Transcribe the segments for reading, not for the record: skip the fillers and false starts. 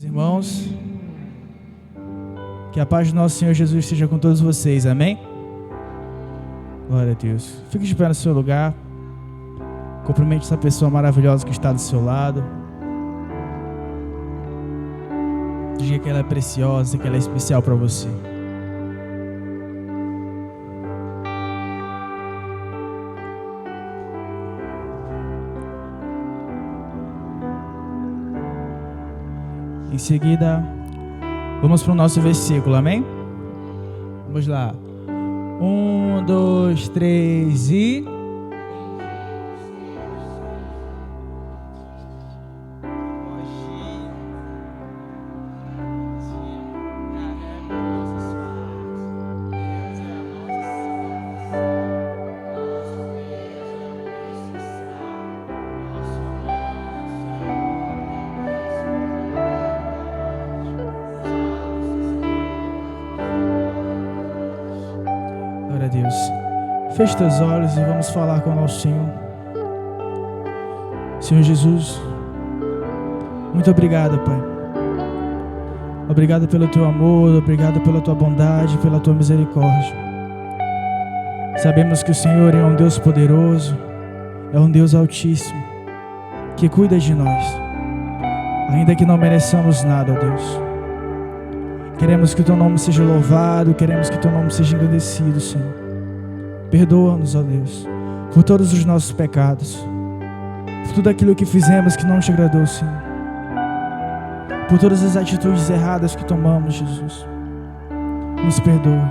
Irmãos, que a paz do nosso Senhor Jesus esteja com todos vocês, amém? Glória a Deus. Fique de pé no seu lugar. Cumprimente essa pessoa maravilhosa que está do seu lado. Diga que ela é preciosa, que ela é especial para você. Em seguida, vamos para o nosso versículo, amém? Vamos lá. 1, 2, 3 e... Glória a Deus. Feche teus olhos e vamos falar com o nosso Senhor. Senhor Jesus, muito obrigado, Pai. Obrigado pelo teu amor, obrigado pela tua bondade, pela tua misericórdia. Sabemos que o Senhor é um Deus poderoso, é um Deus altíssimo, que cuida de nós, ainda que não mereçamos nada, ó Deus. Queremos que o teu nome seja louvado, queremos que o teu nome seja engrandecido, Senhor. Perdoa-nos, ó Deus, por todos os nossos pecados, por tudo aquilo que fizemos que não te agradou, Senhor, por todas as atitudes erradas que tomamos, Jesus. Nos perdoa.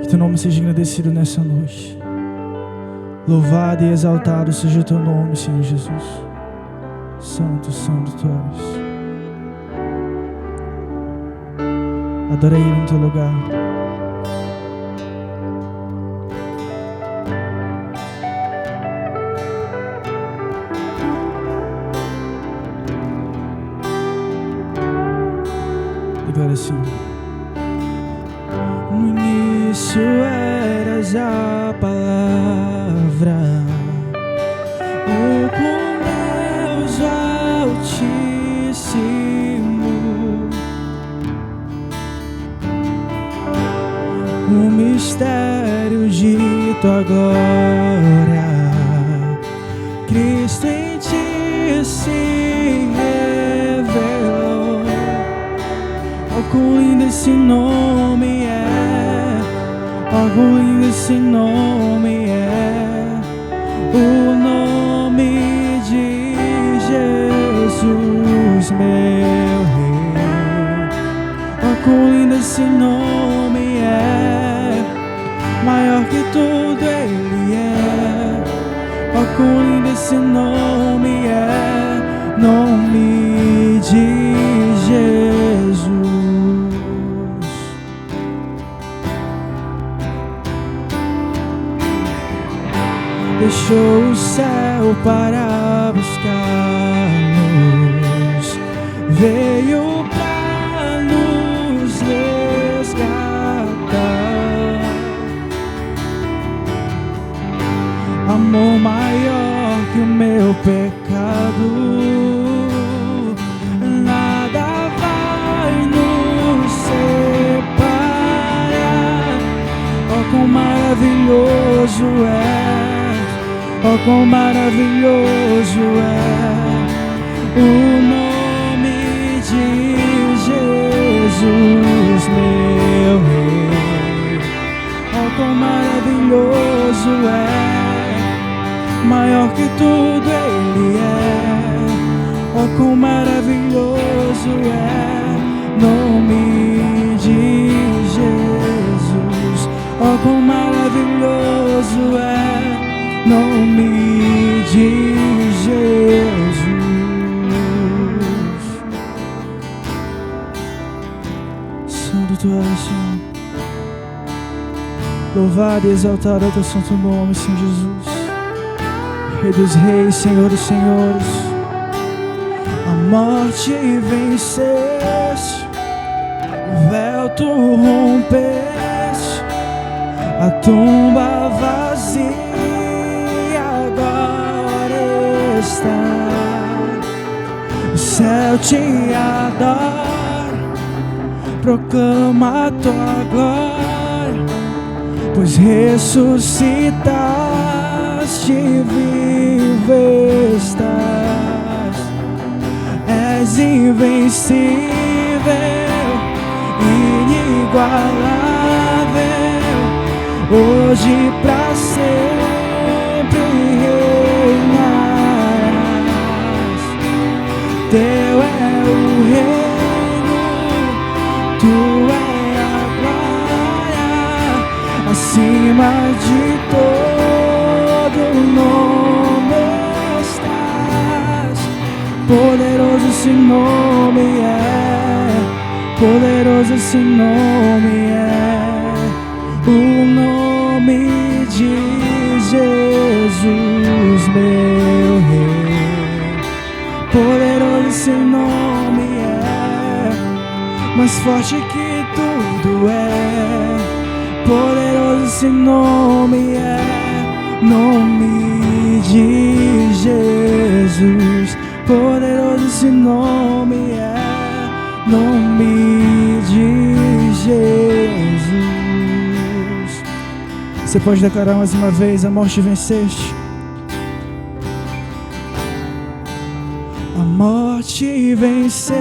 Que teu nome seja engrandecido nessa noite. Louvado e exaltado seja o teu nome, Senhor Jesus. Santo, santo tu és. Adora Ele no teu lugar. Declara assim: no início eras a palavra, o com Deus Altíssimo. O mistério de tua glória, Cristo em ti se revelou. Oh, quão lindo esse nome é, oh, quão lindo esse nome é, o nome de Jesus, meu Rei. Oh, quão lindo esse nome é, maior que tudo Ele é. Oh, quão lindo esse nome é, nome de Jesus. Deixou o céu para buscar-nos, veio para nos resgatar. Amor maior que o meu pecado, nada vai nos separar. Oh, quão maravilhoso é, oh, quão maravilhoso é o nome de Jesus, meu Rei. Oh, quão maravilhoso é, maior que tudo Ele é. Oh, quão maravilhoso é, nome de Jesus. Oh, quão maravilhoso é, nome de Jesus. Santo tu és, Senhor. Louvado e exaltado é o teu santo nome, Senhor Jesus. Rei dos reis, Senhor dos senhores. A morte venceste, o véu tu rompeste, a tumba vazia agora está. céu te adora, proclama a tua glória, pois ressuscitaste e vivo estás. És invencível, inigualável, hoje pra sempre reinarás. Teu é o reino, tu é a glória, acima de todo nome estás. Poderoso esse nome é, poderoso esse nome é, o nome de Jesus, meu Rei. Poderoso esse nome é, mais forte que tudo é. Poderoso esse nome é, nome de Jesus. Poderoso esse nome é, nome de Jesus. Você pode declarar mais uma vez: a morte venceste. A morte venceste.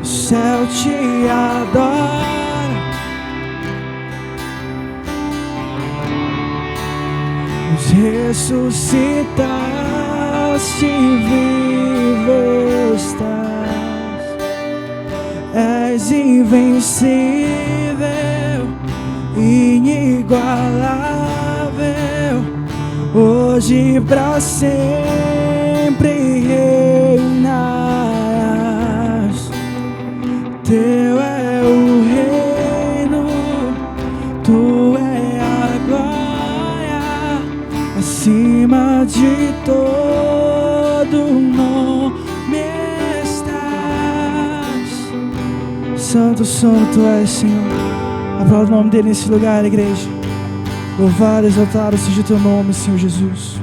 O céu te adora, ressuscitaste e vivo estás. És invencível, inigualável, hoje pra sempre reinarás. Teu é o reino, tu é a glória, acima de todo nome estás. Santo, santo és, Senhor. Aplauda o nome dele nesse lugar, igreja. Louvado, exaltado seja o teu nome, Senhor Jesus.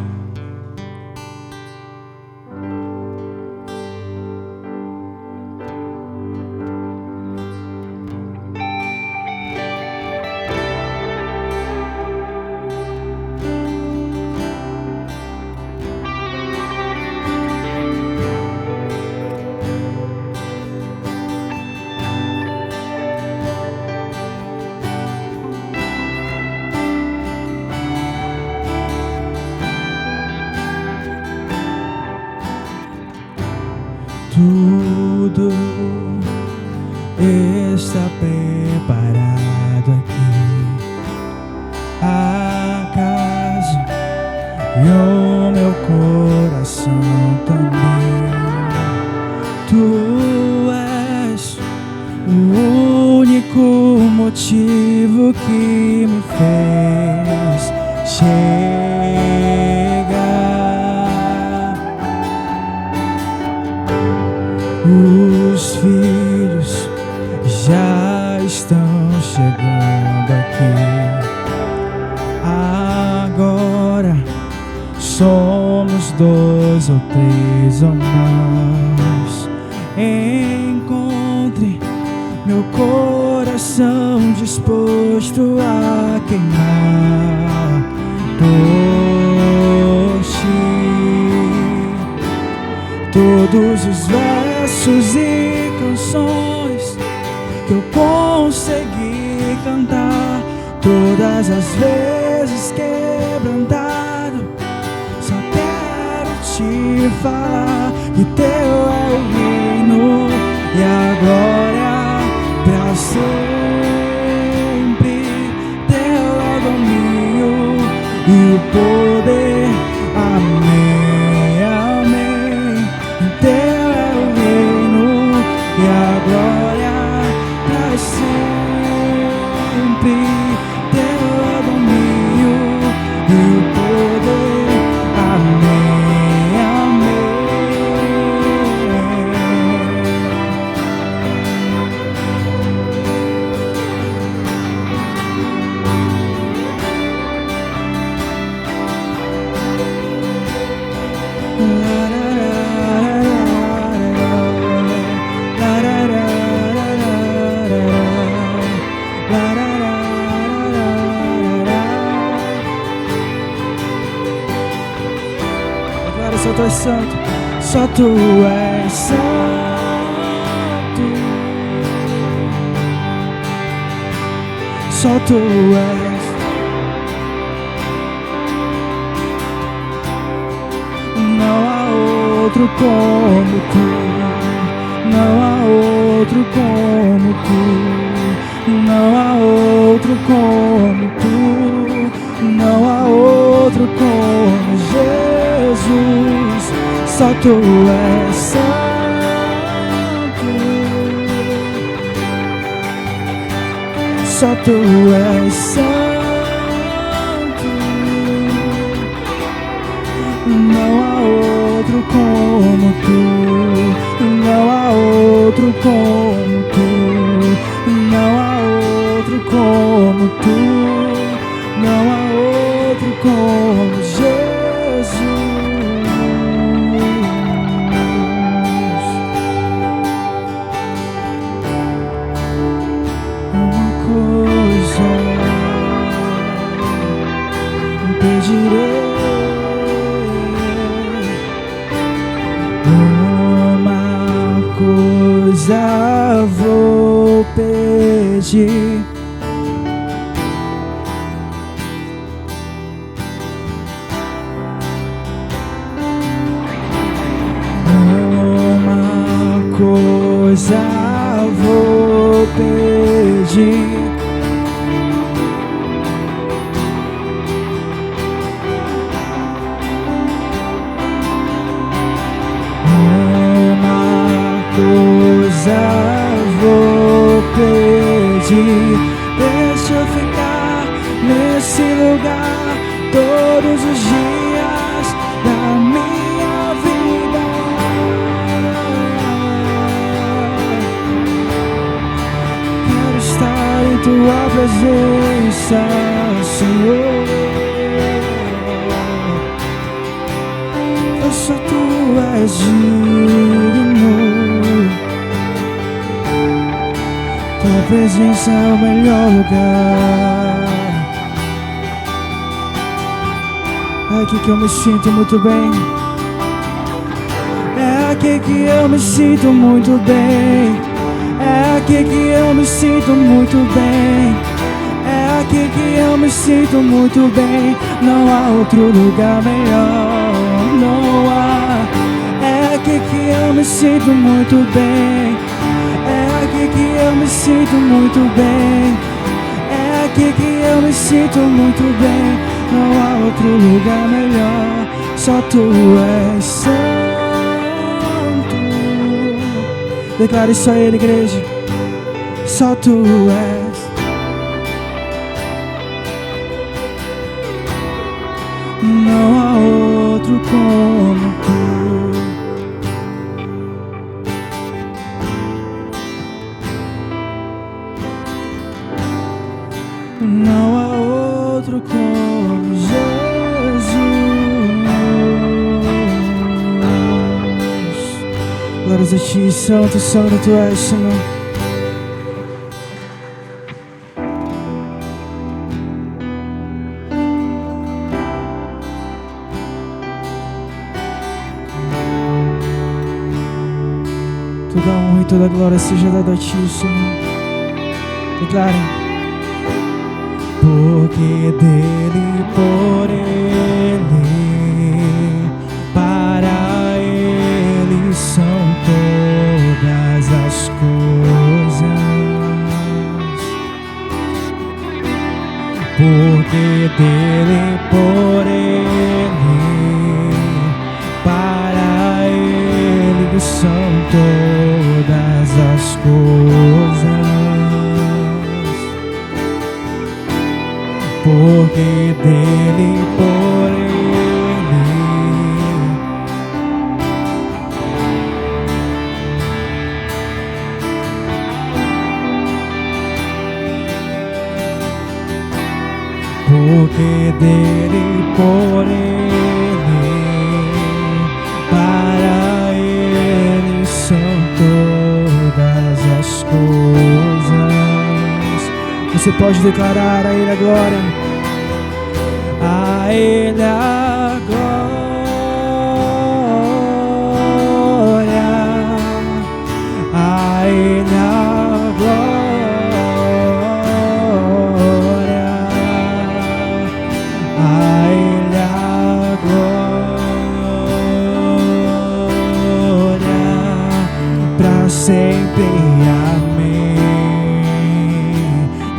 Tudo está preparado aqui. A casa e o meu coração também. Tu és o único motivo que me fez chegar. Os filhos já estão chegando aqui. Agora somos 2 ou 3 ou mais. Encontre meu coração disposto a queimar por ti. Todos os versos e canções que eu consegui cantar, todas as vezes quebrantado, só quero te falar que teu é o reino e a glória pra sempre. Teu é o domínio e o poder. Amém, amém. Teu é o reino e a glória pra sempre. Teu é o domínio e o poder. Amém, amém. és santo, só tu és santo. Só tu és. Não há outro como tu. Não há outro como tu. Não há outro como tu. Não há outro como Jesus. Só tu és santo. Só tu és santo. Não há outro como tu. Não há outro como tu. Não há outro como tu. Não há outro como Jesus. Uma coisa eu pedirei. Uma coisa vou pedir. Coisa vou pedir. Uma coisa vou pedir. Deixa eu ficar nesse lugar todos os dias da minha vida. Em tua presença, Senhor, só tu és digno. Tua presença é o melhor lugar. É aqui que eu me sinto muito bem. É aqui que eu me sinto muito bem. É aqui que eu me sinto muito bem. É aqui que eu me sinto muito bem. Não há outro lugar melhor. Não há. É aqui que eu me sinto muito bem. É aqui que eu me sinto muito bem. É aqui que eu me sinto muito bem. Não há outro lugar melhor. Só tu és santo. Declare isso a Ele, igreja. Só tu és. Não há outro como tu. Não há outro como Jesus. Glórias a ti, santo, santo tu és, Senhor. Toda honra e toda glória seja dada a ti, Senhor. Declarem. Porque dele, por ele, para ele são todas as coisas. Porque dele, por ele, para ele são todas as coisas. Porque dele, por ele, porque dele, por ele, para ele são todas as coisas. Você pode declarar a Ele a glória. A Ele a glória.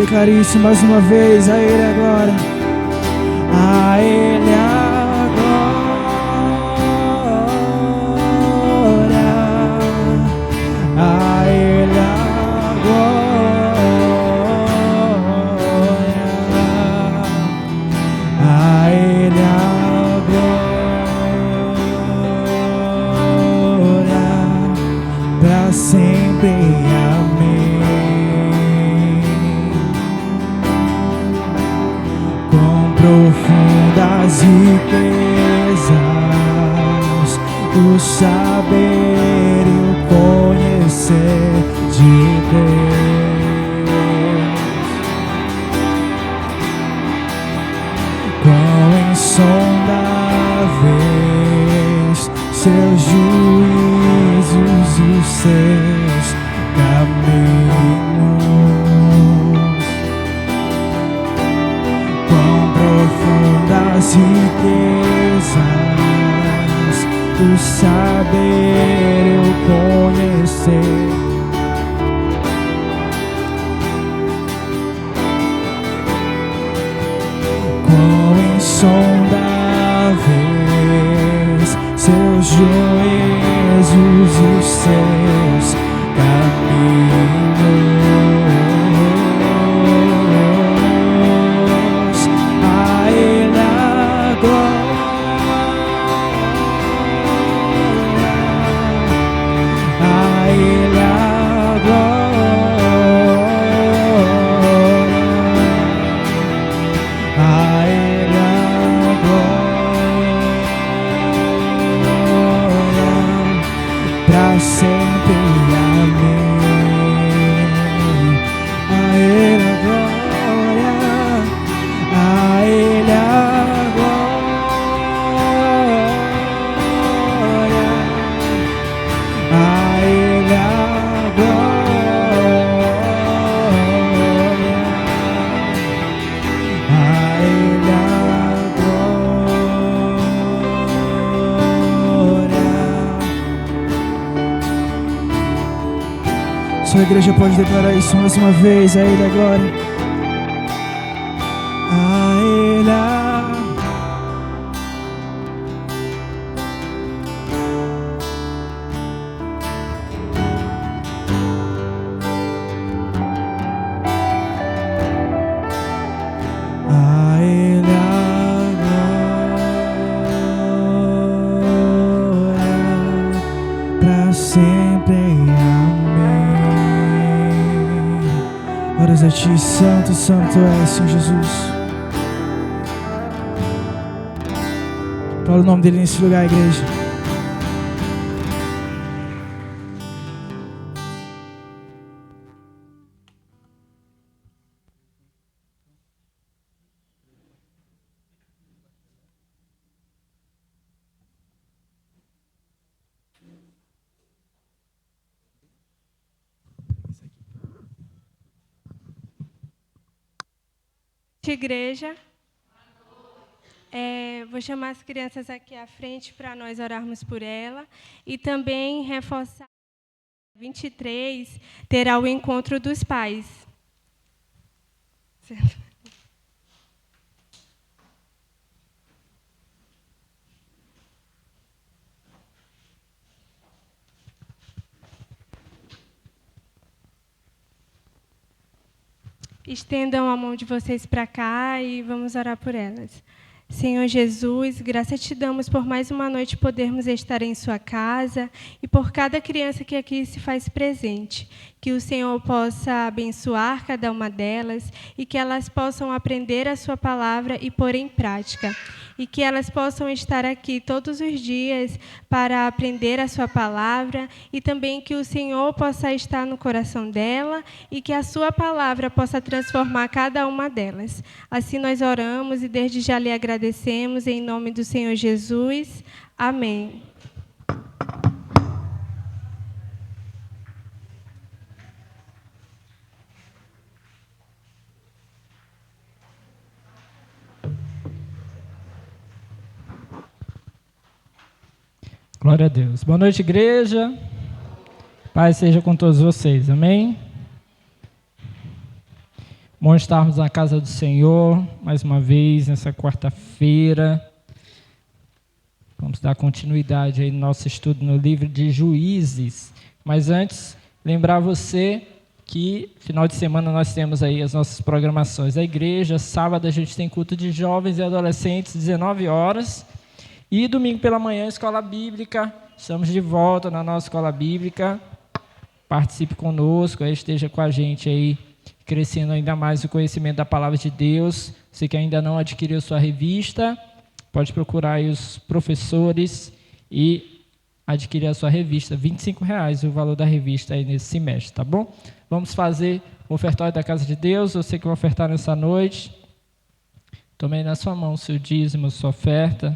Declare isso mais uma vez. A Ele a glória. A Ele a glória. A Ele a glória. A Ele a glória. Pra sempre. Amém. Profundas riquezas, o saber e o conhecer de Deus. Quão insondáveis seus juízos e os seus caminhos. Das riquezas, o saber e o conhecer. Quão insondáveis seus juízos e os seus caminhos. A igreja pode declarar isso mais uma vez. A Ele a glória. A Ele a Ele a glória pra sempre. Glórias a Ti, Santo, Santo és, Senhor Jesus. Fala o nome dele nesse lugar, igreja. Igreja, vou chamar as crianças aqui à frente para nós orarmos por ela e também reforçar 23 terá o encontro dos pais. Estendam a mão de vocês para cá e vamos orar por elas. Senhor Jesus, graças te damos por mais uma noite podermos estar em sua casa e por cada criança que aqui se faz presente. Que o Senhor possa abençoar cada uma delas e que elas possam aprender a sua palavra e pôr em prática. E que elas possam estar aqui todos os dias para aprender a sua palavra e também que o Senhor possa estar no coração dela e que a sua palavra possa transformar cada uma delas. Assim nós oramos e desde já lhe agradecemos em nome do Senhor Jesus. Amém. Glória a Deus. Boa noite, igreja. Paz seja com todos vocês. Amém? Bom estarmos na casa do Senhor, mais uma vez, nessa quarta-feira. Vamos dar continuidade aí no nosso estudo no livro de Juízes. Mas antes, lembrar você que final de semana nós temos aí as nossas programações da igreja. Sábado a gente tem culto de jovens e adolescentes, 19 horas. E domingo pela manhã, escola bíblica. Estamos de volta na nossa escola bíblica. Participe conosco, aí esteja com a gente aí, crescendo ainda mais o conhecimento da palavra de Deus. Você que ainda não adquiriu sua revista, pode procurar aí os professores e adquirir a sua revista. R$25 o valor da revista aí nesse semestre, tá bom? Vamos fazer o ofertório da casa de Deus. Você que vai ofertar nessa noite, tome aí na sua mão o seu dízimo, sua oferta,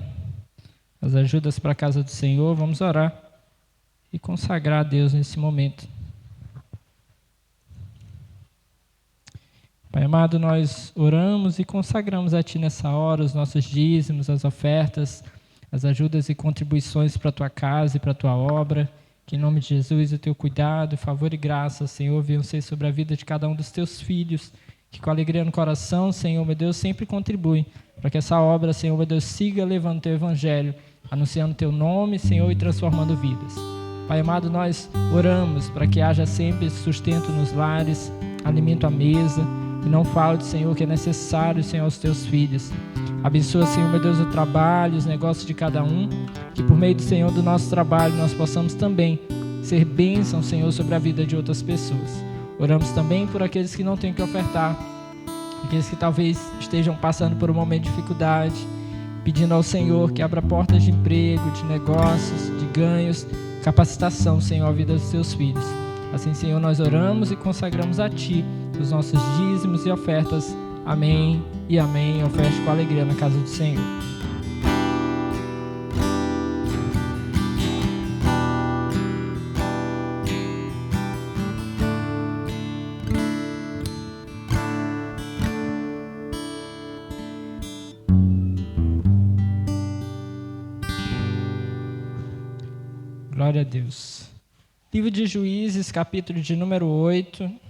as ajudas para a casa do Senhor. Vamos orar e consagrar a Deus nesse momento. Pai amado, nós oramos e consagramos a Ti nessa hora os nossos dízimos, as ofertas, as ajudas e contribuições para a Tua casa e para a Tua obra. Que em nome de Jesus o Teu cuidado, favor e graça, Senhor, venham ser sobre a vida de cada um dos Teus filhos, que com alegria no coração, Senhor, meu Deus, sempre contribui para que essa obra, Senhor, meu Deus, siga levando o Teu Evangelho, anunciando o Teu nome, Senhor, e transformando vidas. Pai amado, nós oramos para que haja sempre sustento nos lares, alimento à mesa, e não falte, Senhor, que é necessário, Senhor, aos Teus filhos. Abençoa, Senhor, meu Deus, o trabalho, os negócios de cada um, que por meio do Senhor, do nosso trabalho, nós possamos também ser bênção, Senhor, sobre a vida de outras pessoas. Oramos também por aqueles que não têm o que ofertar, aqueles que talvez estejam passando por um momento de dificuldade, pedindo ao Senhor que abra portas de emprego, de negócios, de ganhos, capacitação, Senhor, à vida dos Teus filhos. Assim, Senhor, nós oramos e consagramos a Ti os nossos dízimos e ofertas. Amém e amém. Oferte com alegria na casa do Senhor. Glória a Deus. Livro de Juízes, capítulo de número 8.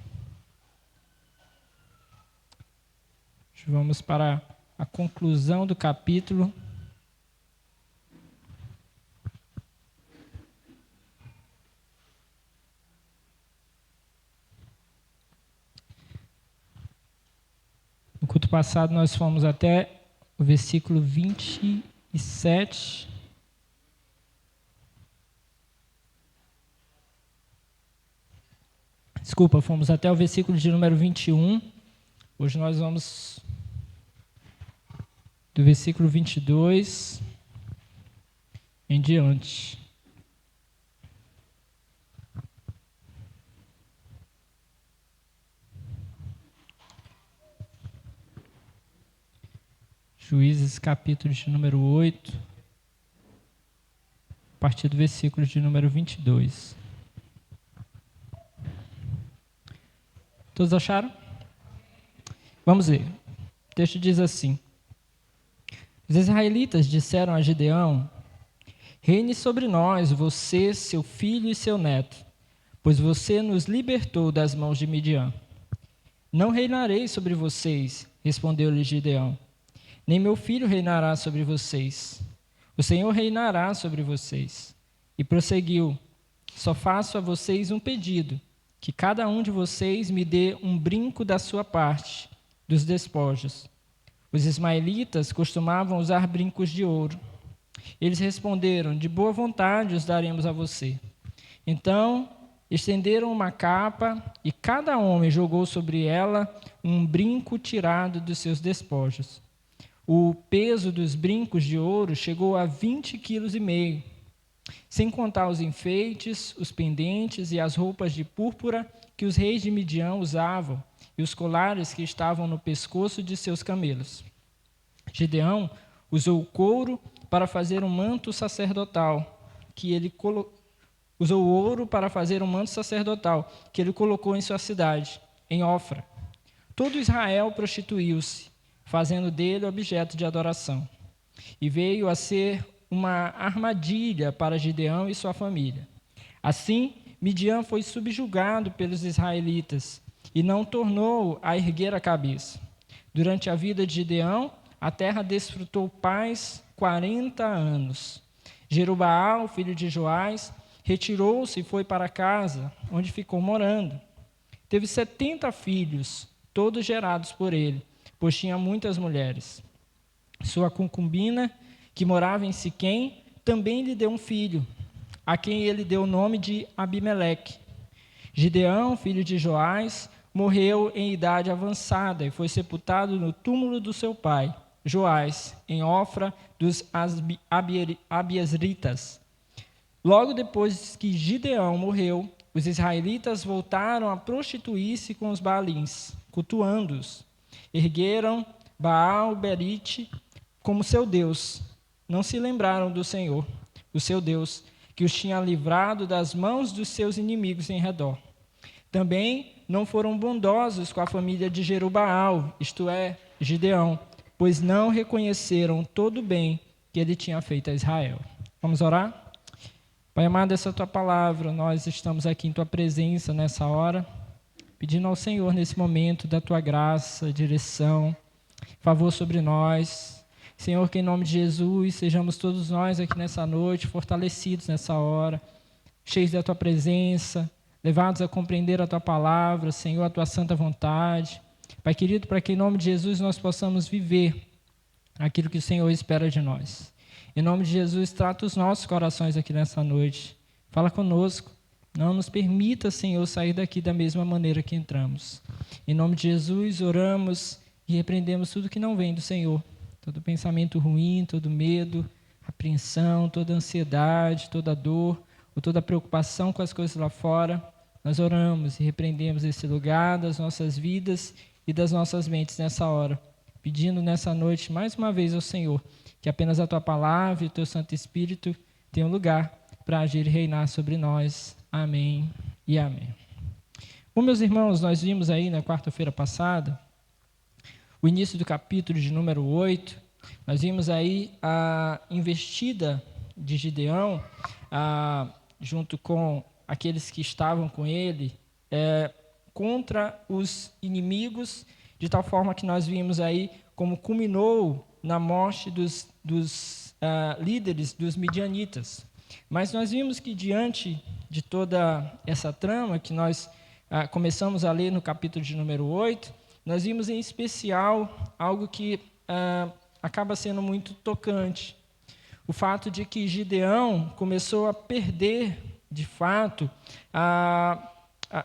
Vamos para a conclusão do capítulo. No culto passado nós fomos até o versículo 27. Desculpa, fomos até o versículo de número 21. Hoje nós vamos do versículo 22 em diante. Juízes, capítulo de número 8, a partir do versículo de número 22. Todos acharam? Vamos ler. O texto diz assim: Os israelitas disseram a Gideão: Reine sobre nós, você, seu filho e seu neto, pois você nos libertou das mãos de Midian. Não reinarei sobre vocês, respondeu-lhe Gideão, nem meu filho reinará sobre vocês. O Senhor reinará sobre vocês. E prosseguiu: Só faço a vocês um pedido, que cada um de vocês me dê um brinco da sua parte, dos despojos. Os ismaelitas costumavam usar brincos de ouro. Eles responderam: De boa vontade os daremos a você. Então estenderam uma capa e cada homem jogou sobre ela um brinco tirado dos seus despojos. O peso dos brincos de ouro chegou a 20,5 kg, sem contar os enfeites, os pendentes e as roupas de púrpura que os reis de Midian usavam e os colares que estavam no pescoço de seus camelos. Gideão usou o couro para fazer um manto sacerdotal, usou o ouro para fazer um manto sacerdotal, que ele colocou em sua cidade, em Ofra. Todo Israel prostituiu-se, fazendo dele objeto de adoração. E veio a ser uma armadilha para Gideão e sua família. Assim, Midian foi subjugado pelos israelitas, e não tornou a erguer a cabeça. Durante a vida de Gideão, a terra desfrutou paz 40 anos. Jerubaal, filho de Joás, retirou-se e foi para casa, onde ficou morando. Teve 70 filhos, todos gerados por ele, pois tinha muitas mulheres. Sua concubina, que morava em Siquém, também lhe deu um filho, a quem ele deu o nome de Abimeleque. Gideão, filho de Joás, morreu em idade avançada e foi sepultado no túmulo do seu pai, Joás, em Ofra dos Abiezritas. Logo depois que Gideão morreu, os israelitas voltaram a prostituir-se com os Baalins, cultuando-os. Ergueram Baal-Berite como seu Deus. Não se lembraram do Senhor, o seu Deus, que os tinha livrado das mãos dos seus inimigos em redor. Também não foram bondosos com a família de Jerubaal, isto é, Gideão, pois não reconheceram todo o bem que ele tinha feito a Israel. Vamos orar? Pai amado, essa é a tua palavra, nós estamos aqui em tua presença nessa hora, pedindo ao Senhor nesse momento da tua graça, direção, favor sobre nós. Senhor, que em nome de Jesus sejamos todos nós aqui nessa noite fortalecidos nessa hora, cheios da tua presença, levados a compreender a tua palavra, Senhor, a tua santa vontade. Pai querido, para que em nome de Jesus nós possamos viver aquilo que o Senhor espera de nós. Em nome de Jesus, trata os nossos corações aqui nessa noite. Fala conosco. Não nos permita, Senhor, sair daqui da mesma maneira que entramos. Em nome de Jesus, oramos e repreendemos tudo que não vem do Senhor. Todo pensamento ruim, todo medo, apreensão, toda ansiedade, toda dor, ou toda preocupação com as coisas lá fora. Nós oramos e repreendemos esse lugar das nossas vidas e das nossas mentes nessa hora. Pedindo nessa noite, mais uma vez ao Senhor, que apenas a tua palavra e o teu Santo Espírito tenham lugar para agir e reinar sobre nós. Amém e amém. Bom, meus irmãos, nós vimos aí na quarta-feira passada o início do capítulo de número 8. Nós vimos aí a investida de Gideão, junto com aqueles que estavam com ele, contra os inimigos, de tal forma que nós vimos aí como culminou na morte dos líderes dos midianitas. Mas nós vimos que diante de toda essa trama que nós começamos a ler no capítulo de número 8, nós vimos em especial algo que acaba sendo muito tocante. O fato de que Gideão começou a perder, de fato,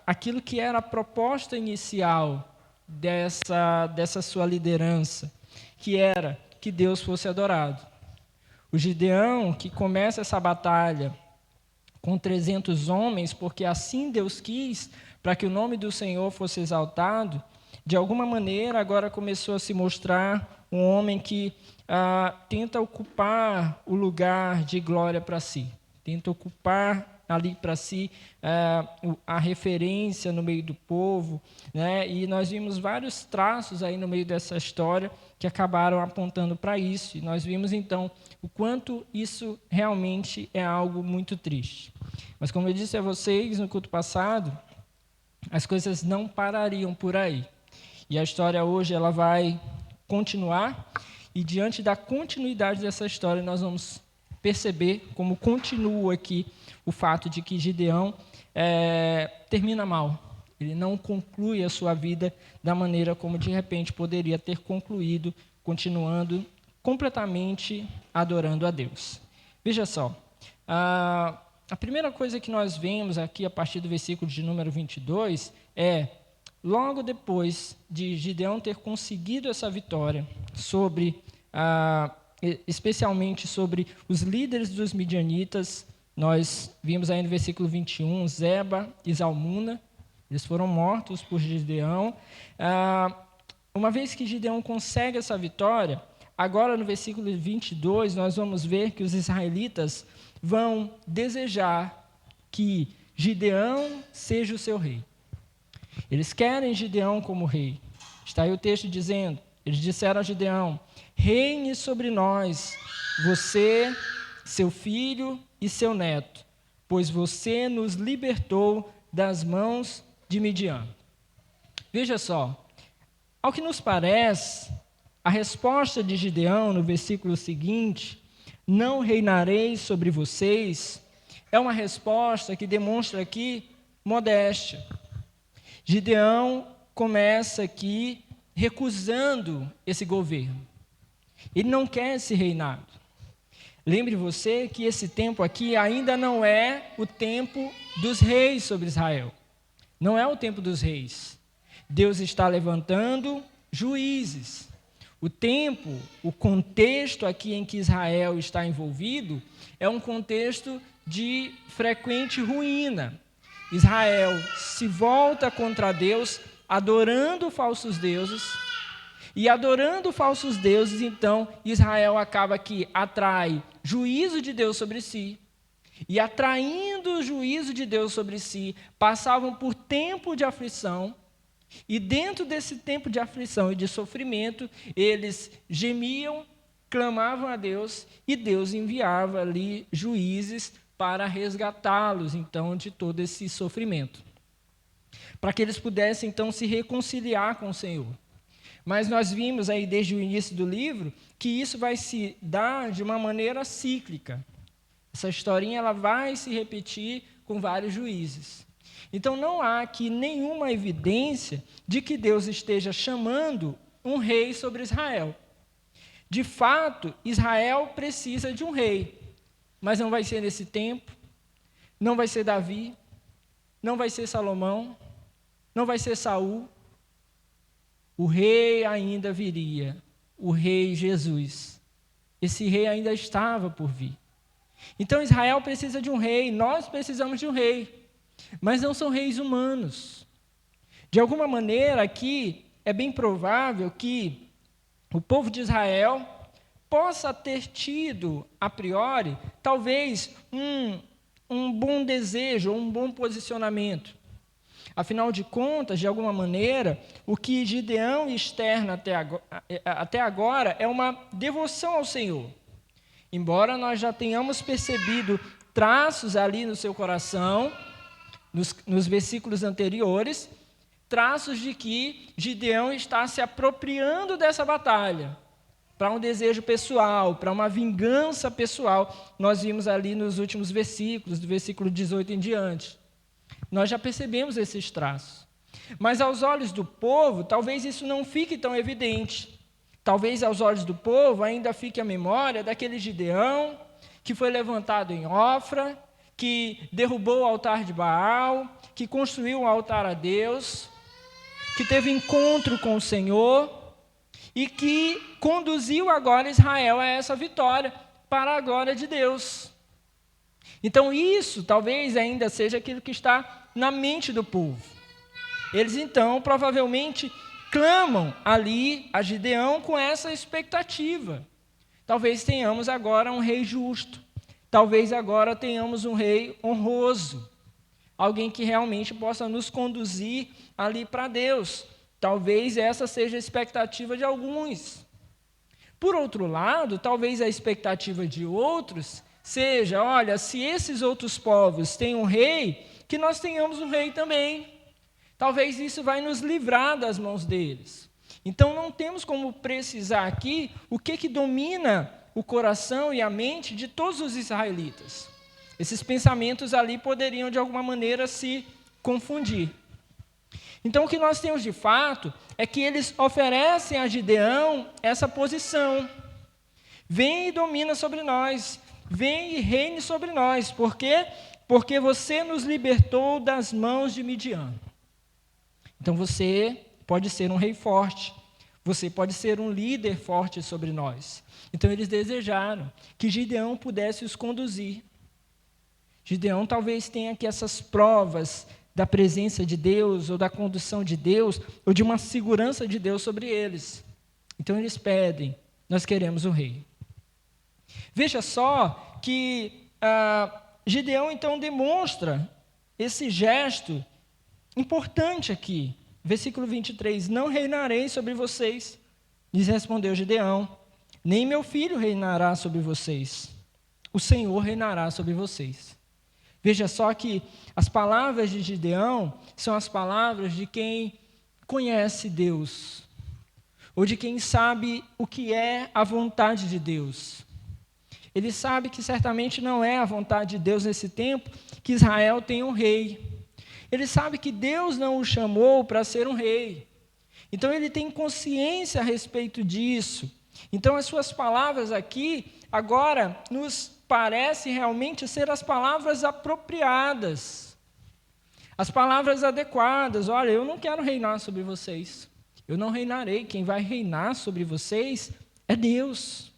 aquilo que era a proposta inicial dessa sua liderança, que era que Deus fosse adorado. O Gideão, que começa essa batalha com 300 homens, porque assim Deus quis, para que o nome do Senhor fosse exaltado, de alguma maneira agora começou a se mostrar um homem que tenta ocupar o lugar de glória para si, tenta ocupar ali para si a referência no meio do povo, né? E nós vimos vários traços aí no meio dessa história que acabaram apontando para isso, e nós vimos então o quanto isso realmente é algo muito triste. Mas como eu disse a vocês no culto passado, as coisas não parariam por aí, e a história hoje ela vai continuar, e diante da continuidade dessa história nós vamos perceber como continua aqui o fato de que Gideão termina mal. Ele não conclui a sua vida da maneira como de repente poderia ter concluído, continuando completamente adorando a Deus. Veja só, a primeira coisa que nós vemos aqui a partir do versículo de número 22 é, logo depois de Gideão ter conseguido essa vitória sobre especialmente sobre os líderes dos midianitas, nós vimos aí no versículo 21, Zeba e Zalmuna, eles foram mortos por Gideão. Uma vez que Gideão consegue essa vitória, agora no versículo 22, nós vamos ver que os israelitas vão desejar que Gideão seja o seu rei. Eles querem Gideão como rei. Está aí o texto dizendo, eles disseram a Gideão, reine sobre nós, você, seu filho e seu neto, pois você nos libertou das mãos de Midian. Veja só, ao que nos parece, a resposta de Gideão no versículo seguinte, não reinarei sobre vocês, é uma resposta que demonstra aqui modéstia. Gideão começa aqui recusando esse governo. Ele não quer esse reinado. Lembre você que esse tempo aqui ainda não é o tempo dos reis sobre Israel. Não é o tempo dos reis. Deus está levantando juízes. O tempo, o contexto aqui em que Israel está envolvido é um contexto de frequente ruína. Israel se volta contra Deus, adorando falsos deuses, e adorando falsos deuses, então, Israel acaba que atrai juízo de Deus sobre si, e atraindo o juízo de Deus sobre si, passavam por tempo de aflição, e dentro desse tempo de aflição e de sofrimento, eles gemiam, clamavam a Deus, e Deus enviava ali juízes para resgatá-los, então, de todo esse sofrimento, para que eles pudessem, então, se reconciliar com o Senhor. Mas nós vimos aí desde o início do livro que isso vai se dar de uma maneira cíclica. Essa historinha ela vai se repetir com vários juízes. Então não há aqui nenhuma evidência de que Deus esteja chamando um rei sobre Israel. De fato, Israel precisa de um rei, mas não vai ser nesse tempo, não vai ser Davi, não vai ser Salomão, não vai ser Saul. O rei ainda viria, o rei Jesus. Esse rei ainda estava por vir. Então Israel precisa de um rei, nós precisamos de um rei, mas não são reis humanos. De alguma maneira aqui é bem provável que o povo de Israel possa ter tido, a priori, talvez um bom desejo, um bom posicionamento. Afinal de contas, de alguma maneira, o que Gideão externa até agora é uma devoção ao Senhor. Embora nós já tenhamos percebido traços ali no seu coração, nos versículos anteriores, traços de que Gideão está se apropriando dessa batalha, para um desejo pessoal, para uma vingança pessoal. Nós vimos ali nos últimos versículos, do versículo 18 em diante. Nós já percebemos esses traços. Mas aos olhos do povo, talvez isso não fique tão evidente. Talvez aos olhos do povo ainda fique a memória daquele Gideão que foi levantado em Ofra, que derrubou o altar de Baal, que construiu um altar a Deus, que teve encontro com o Senhor e que conduziu agora Israel a essa vitória para a glória de Deus. Então isso talvez ainda seja aquilo que está na mente do povo. Eles então provavelmente clamam ali a Gideão com essa expectativa. Talvez tenhamos agora um rei justo, talvez agora tenhamos um rei honroso, alguém que realmente possa nos conduzir ali para Deus. Talvez essa seja a expectativa de alguns. Por outro lado, talvez a expectativa de outros seja, olha, se esses outros povos têm um rei, que nós tenhamos um rei também. Talvez isso vai nos livrar das mãos deles. Então não temos como precisar aqui o que domina o coração e a mente de todos os israelitas. Esses pensamentos ali poderiam de alguma maneira se confundir. Então o que nós temos de fato é que eles oferecem a Gideão essa posição. Vem e domina sobre nós. Vem e reine sobre nós. Por quê? Porque você nos libertou das mãos de Midian. Então você pode ser um rei forte. Você pode ser um líder forte sobre nós. Então eles desejaram que Gideão pudesse os conduzir. Gideão talvez tenha aqui essas provas da presença de Deus, ou da condução de Deus, ou de uma segurança de Deus sobre eles. Então eles pedem, nós queremos um rei. Veja só que Gideão então demonstra esse gesto importante aqui. Versículo 23, não reinarei sobre vocês, lhes respondeu Gideão, nem meu filho reinará sobre vocês, o Senhor reinará sobre vocês. Veja só que as palavras de Gideão são as palavras de quem conhece Deus, ou de quem sabe o que é a vontade de Deus. Ele sabe que certamente não é a vontade de Deus nesse tempo que Israel tenha um rei. Ele sabe que Deus não o chamou para ser um rei. Então ele tem consciência a respeito disso. Então as suas palavras aqui, agora, nos parecem realmente ser as palavras apropriadas. As palavras adequadas. Olha, eu não quero reinar sobre vocês. Eu não reinarei. Quem vai reinar sobre vocês é Deus.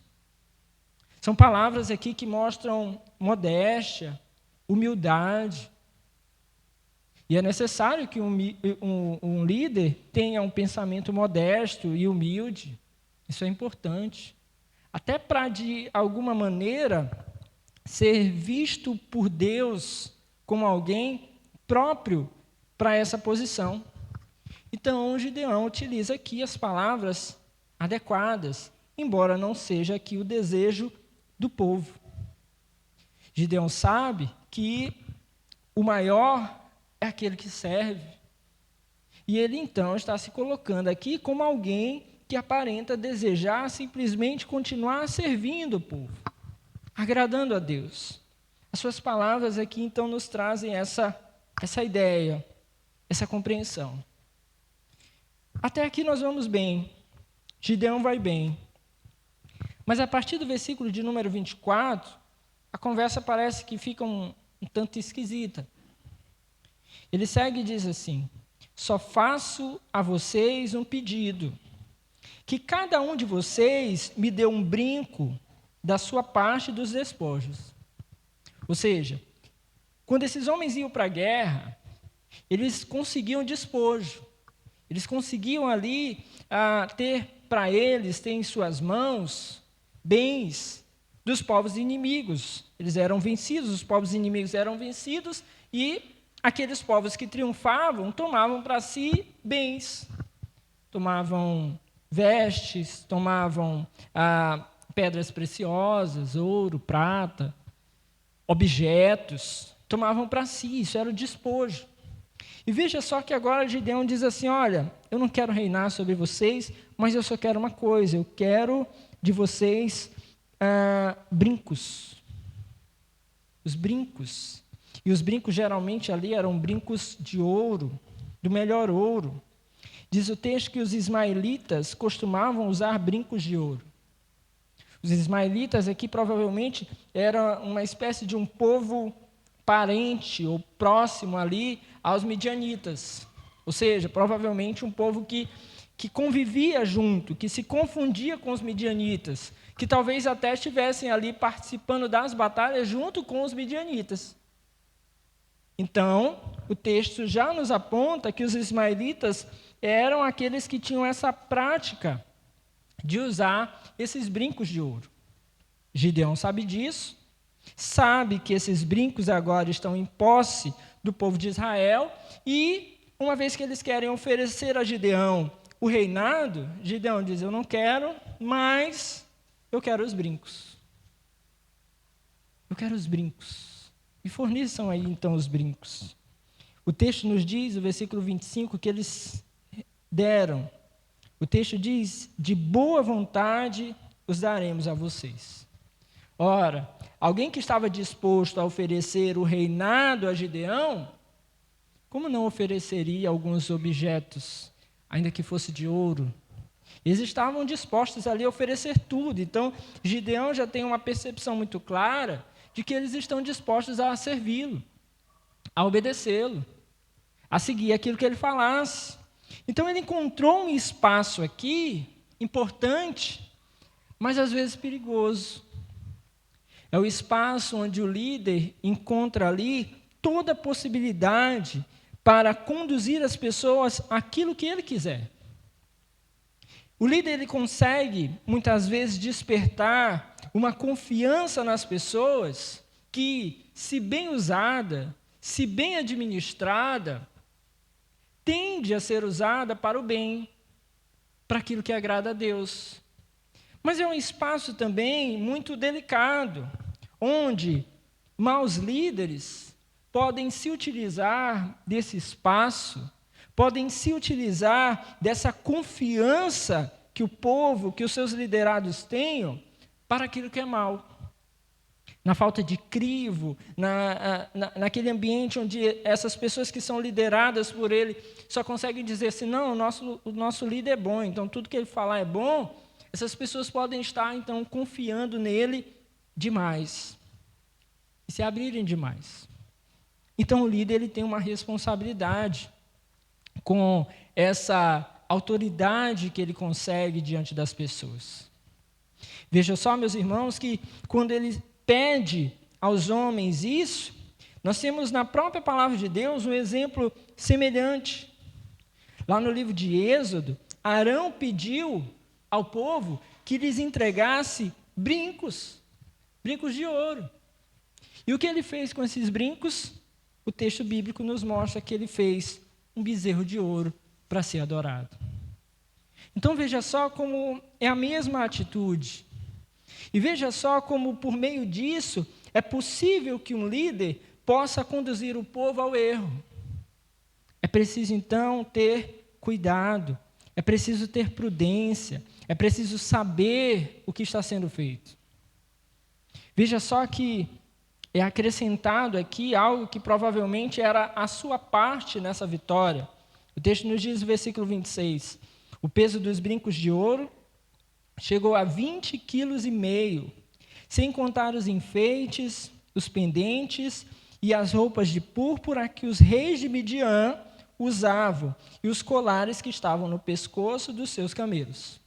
São palavras aqui que mostram modéstia, humildade. E é necessário que um líder tenha um pensamento modesto e humilde. Isso é importante. Até para, de alguma maneira, ser visto por Deus como alguém próprio para essa posição. Então, Gideão utiliza aqui as palavras adequadas, embora não seja aqui o desejo do povo. Gideão sabe que o maior é aquele que serve. E ele, então, está se colocando aqui como alguém que aparenta desejar simplesmente continuar servindo o povo, agradando a Deus. As suas palavras aqui, então, nos trazem essa ideia, essa compreensão. Até aqui nós vamos bem. Gideão vai bem. Mas a partir do versículo de número 24, a conversa parece que fica um tanto esquisita. Ele segue e diz assim: só faço a vocês um pedido, que cada um de vocês me dê um brinco da sua parte dos despojos. Ou seja, quando esses homens iam para a guerra, eles conseguiam despojo. Eles conseguiam ali ter para eles, ter em suas mãos, bens dos povos inimigos. Eles eram vencidos, os povos inimigos eram vencidos, e aqueles povos que triunfavam tomavam para si bens. Tomavam vestes, tomavam pedras preciosas, ouro, prata, objetos, tomavam para si, isso era o despojo. E veja só que agora Gideão diz assim: olha, eu não quero reinar sobre vocês, mas eu só quero uma coisa, eu quero de vocês brincos. Os brincos. E os brincos geralmente ali eram brincos de ouro, do melhor ouro. Diz o texto que os ismaelitas costumavam usar brincos de ouro. Os ismaelitas aqui provavelmente eram uma espécie de um povo parente ou próximo ali aos midianitas. Ou seja, provavelmente um povo que convivia junto, que se confundia com os midianitas, que talvez até estivessem ali participando das batalhas junto com os midianitas. Então, o texto já nos aponta que os ismaelitas eram aqueles que tinham essa prática de usar esses brincos de ouro. Gideão sabe disso, sabe que esses brincos agora estão em posse do povo de Israel, e uma vez que eles querem oferecer a Gideão o reinado, Gideão diz: eu não quero, mas eu quero os brincos. Eu quero os brincos. E forneçam aí então os brincos. O texto nos diz, o versículo 25, que eles deram. O texto diz: de boa vontade os daremos a vocês. Ora, alguém que estava disposto a oferecer o reinado a Gideão, como não ofereceria alguns objetos, ainda que fosse de ouro? Eles estavam dispostos ali a oferecer tudo. Então, Gideão já tem uma percepção muito clara de que eles estão dispostos a servi-lo, a obedecê-lo, a seguir aquilo que ele falasse. Então, ele encontrou um espaço aqui importante, mas às vezes perigoso. É o espaço onde o líder encontra ali toda a possibilidade para conduzir as pessoas àquilo que ele quiser. O líder ele consegue, muitas vezes, despertar uma confiança nas pessoas que, se bem usada, se bem administrada, tende a ser usada para o bem, para aquilo que agrada a Deus. Mas é um espaço também muito delicado, onde maus líderes podem se utilizar desse espaço podem se utilizar dessa confiança que o povo, que os seus liderados tenham, para aquilo que é mal. Na falta de crivo, naquele ambiente onde essas pessoas que são lideradas por ele só conseguem dizer assim, não, o nosso líder é bom, então tudo que ele falar é bom, essas pessoas podem estar, então, confiando nele demais e se abrirem demais. Então, o líder ele tem uma responsabilidade com essa autoridade que ele consegue diante das pessoas. Veja só, meus irmãos, que quando ele pede aos homens isso, nós temos na própria palavra de Deus um exemplo semelhante. Lá no livro de Êxodo, Arão pediu ao povo que lhes entregasse brincos de ouro. E o que ele fez com esses brincos? O texto bíblico nos mostra que ele fez um bezerro de ouro para ser adorado. Então veja só como é a mesma atitude. E veja só como, por meio disso, é possível que um líder possa conduzir o povo ao erro. É preciso, então, ter cuidado, é preciso ter prudência, é preciso saber o que está sendo feito. Veja só que é acrescentado aqui algo que provavelmente era a sua parte nessa vitória. O texto nos diz no versículo 26, o peso dos brincos de ouro chegou a 20,5 kg, sem contar os enfeites, os pendentes e as roupas de púrpura que os reis de Midian usavam e os colares que estavam no pescoço dos seus camelos.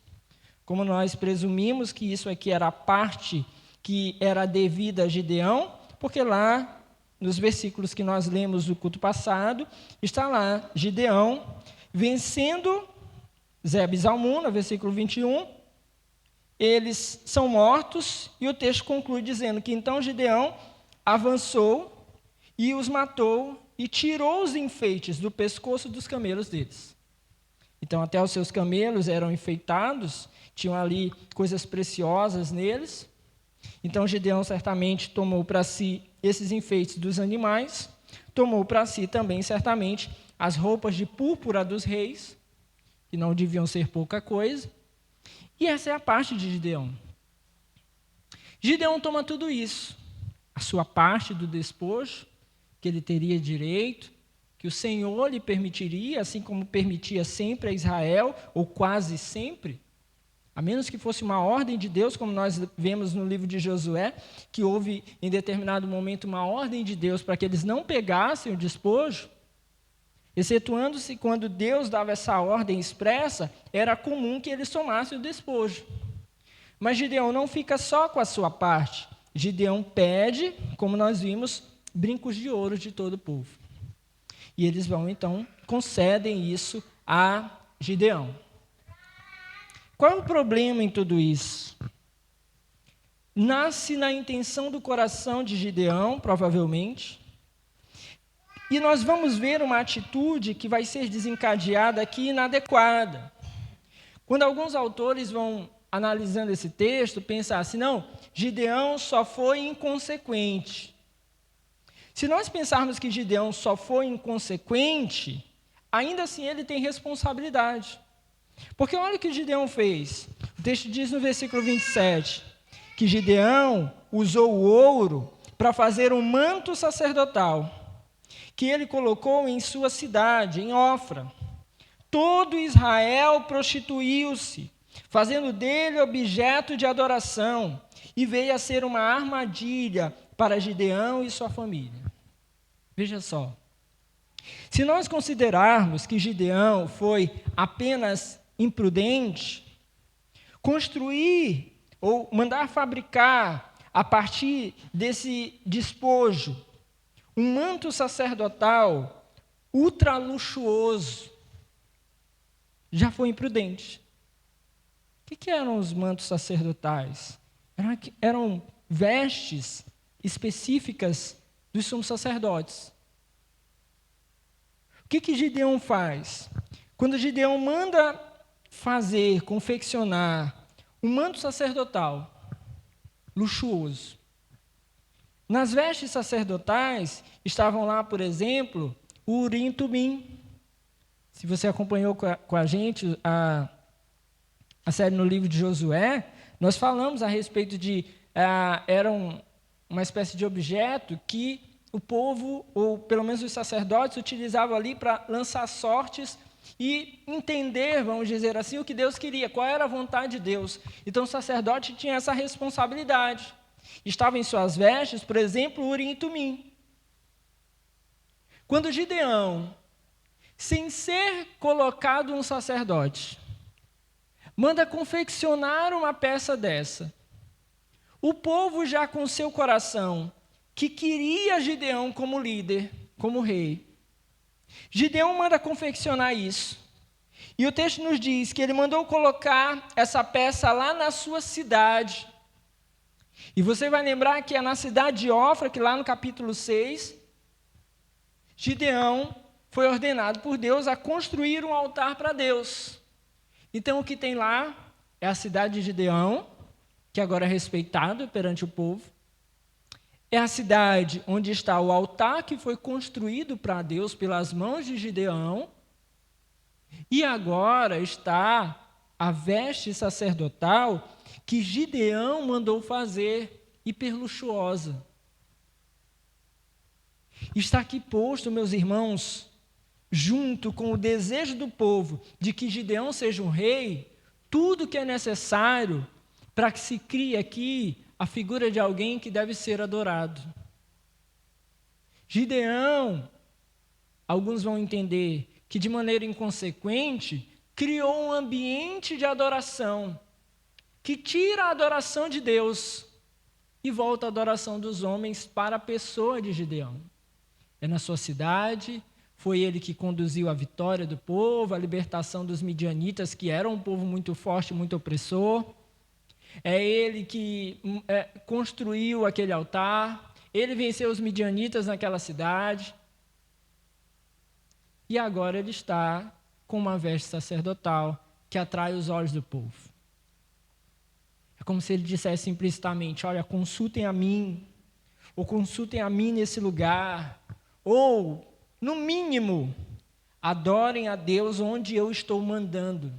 Como nós presumimos que isso aqui era a parte que era devida a Gideão, porque lá, nos versículos que nós lemos do culto passado, está lá Gideão vencendo Zeba e Zalmuna, versículo 21, eles são mortos, e o texto conclui dizendo que então Gideão avançou e os matou e tirou os enfeites do pescoço dos camelos deles. Então até os seus camelos eram enfeitados, tinham ali coisas preciosas neles. Então Gideão certamente tomou para si esses enfeites dos animais, tomou para si também certamente as roupas de púrpura dos reis, que não deviam ser pouca coisa. E essa é a parte de Gideão. Gideão toma tudo isso, a sua parte do despojo, que ele teria direito, que o Senhor lhe permitiria, assim como permitia sempre a Israel, ou quase sempre, a menos que fosse uma ordem de Deus, como nós vemos no livro de Josué, que houve em determinado momento uma ordem de Deus para que eles não pegassem o despojo, excetuando-se quando Deus dava essa ordem expressa, era comum que eles tomassem o despojo. Mas Gideão não fica só com a sua parte. Gideão pede, como nós vimos, brincos de ouro de todo o povo. E eles vão, então, concedem isso a Gideão. Qual é o problema em tudo isso? Nasce na intenção do coração de Gideão, provavelmente, e nós vamos ver uma atitude que vai ser desencadeada aqui inadequada. Quando alguns autores vão analisando esse texto, pensar assim, não, Gideão só foi inconsequente. Se nós pensarmos que Gideão só foi inconsequente, ainda assim ele tem responsabilidade. Porque olha o que Gideão fez. O texto diz no versículo 27, que Gideão usou o ouro para fazer um manto sacerdotal, que ele colocou em sua cidade, em Ofra. Todo Israel prostituiu-se, fazendo dele objeto de adoração, e veio a ser uma armadilha para Gideão e sua família. Veja só, se nós considerarmos que Gideão foi apenas imprudente, construir ou mandar fabricar a partir desse despojo um manto sacerdotal ultra luxuoso, já foi imprudente. O que eram os mantos sacerdotais? Eram vestes específicas dos sumos sacerdotes. O que Gideão faz? Quando Gideão manda fazer, confeccionar um manto sacerdotal luxuoso, nas vestes sacerdotais estavam lá, por exemplo, o Urim e Tumim. Se você acompanhou com a gente a série no livro de Josué, nós falamos a respeito de era uma espécie de objeto que o povo, ou pelo menos os sacerdotes, utilizavam ali para lançar sortes e entender, vamos dizer assim, o que Deus queria, qual era a vontade de Deus. Então o sacerdote tinha essa responsabilidade. Estava em suas vestes, por exemplo, Urim e Tumim. Quando Gideão, sem ser colocado um sacerdote, manda confeccionar uma peça dessa, o povo já com seu coração, que queria Gideão como líder, como rei, Gideão manda confeccionar isso. E o texto nos diz que ele mandou colocar essa peça lá na sua cidade. E você vai lembrar que é na cidade de Ofra, que lá no capítulo 6, Gideão foi ordenado por Deus a construir um altar para Deus. Então o que tem lá é a cidade de Gideão, que agora é respeitado perante o povo. É a cidade onde está o altar que foi construído para Deus pelas mãos de Gideão. E agora está a veste sacerdotal que Gideão mandou fazer, hiperluxuosa. Está aqui posto, meus irmãos, junto com o desejo do povo de que Gideão seja um rei, tudo que é necessário para que se crie aqui a figura de alguém que deve ser adorado. Gideão, alguns vão entender que de maneira inconsequente, criou um ambiente de adoração, que tira a adoração de Deus e volta a adoração dos homens para a pessoa de Gideão. É na sua cidade, foi ele que conduziu a vitória do povo, a libertação dos midianitas, que eram um povo muito forte, muito opressor. É ele que construiu aquele altar, ele venceu os midianitas naquela cidade. E agora ele está com uma veste sacerdotal que atrai os olhos do povo. É como se ele dissesse implicitamente: olha, consultem a mim, ou consultem a mim nesse lugar, ou, no mínimo, adorem a Deus onde eu estou mandando,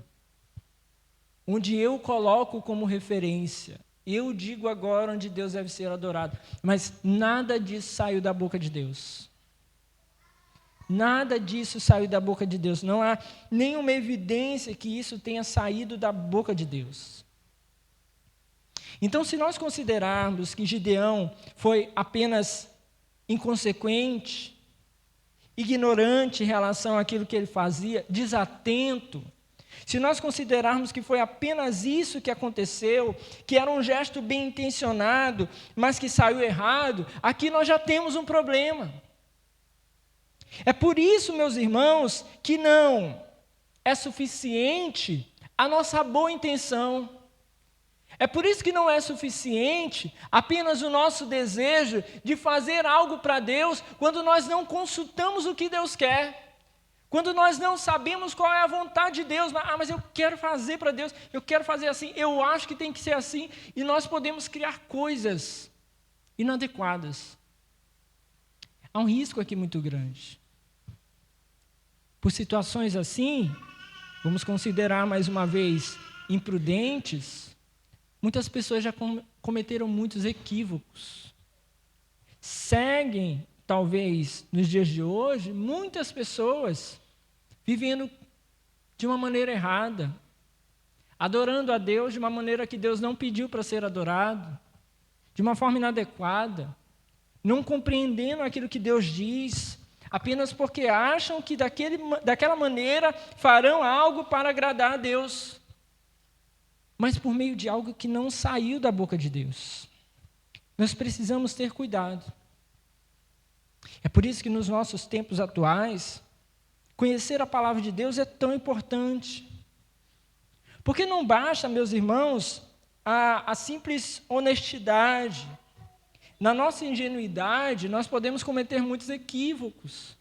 onde eu coloco como referência. Eu digo agora onde Deus deve ser adorado. Mas nada disso saiu da boca de Deus. Nada disso saiu da boca de Deus. Não há nenhuma evidência que isso tenha saído da boca de Deus. Então, se nós considerarmos que Gideão foi apenas inconsequente, ignorante em relação àquilo que ele fazia, desatento, se nós considerarmos que foi apenas isso que aconteceu, que era um gesto bem intencionado, mas que saiu errado, aqui nós já temos um problema. É por isso, meus irmãos, que não é suficiente a nossa boa intenção. É por isso que não é suficiente apenas o nosso desejo de fazer algo para Deus quando nós não consultamos o que Deus quer. Quando nós não sabemos qual é a vontade de Deus. Mas eu quero fazer para Deus, eu quero fazer assim, eu acho que tem que ser assim. E nós podemos criar coisas inadequadas. Há um risco aqui muito grande. Por situações assim, vamos considerar mais uma vez imprudentes, muitas pessoas já cometeram muitos equívocos. Seguem, talvez, nos dias de hoje, muitas pessoas vivendo de uma maneira errada, adorando a Deus de uma maneira que Deus não pediu para ser adorado, de uma forma inadequada, não compreendendo aquilo que Deus diz, apenas porque acham que daquela maneira farão algo para agradar a Deus, mas por meio de algo que não saiu da boca de Deus. Nós precisamos ter cuidado. É por isso que nos nossos tempos atuais, conhecer a palavra de Deus é tão importante. Porque não basta, meus irmãos, a simples honestidade. Na nossa ingenuidade, nós podemos cometer muitos equívocos.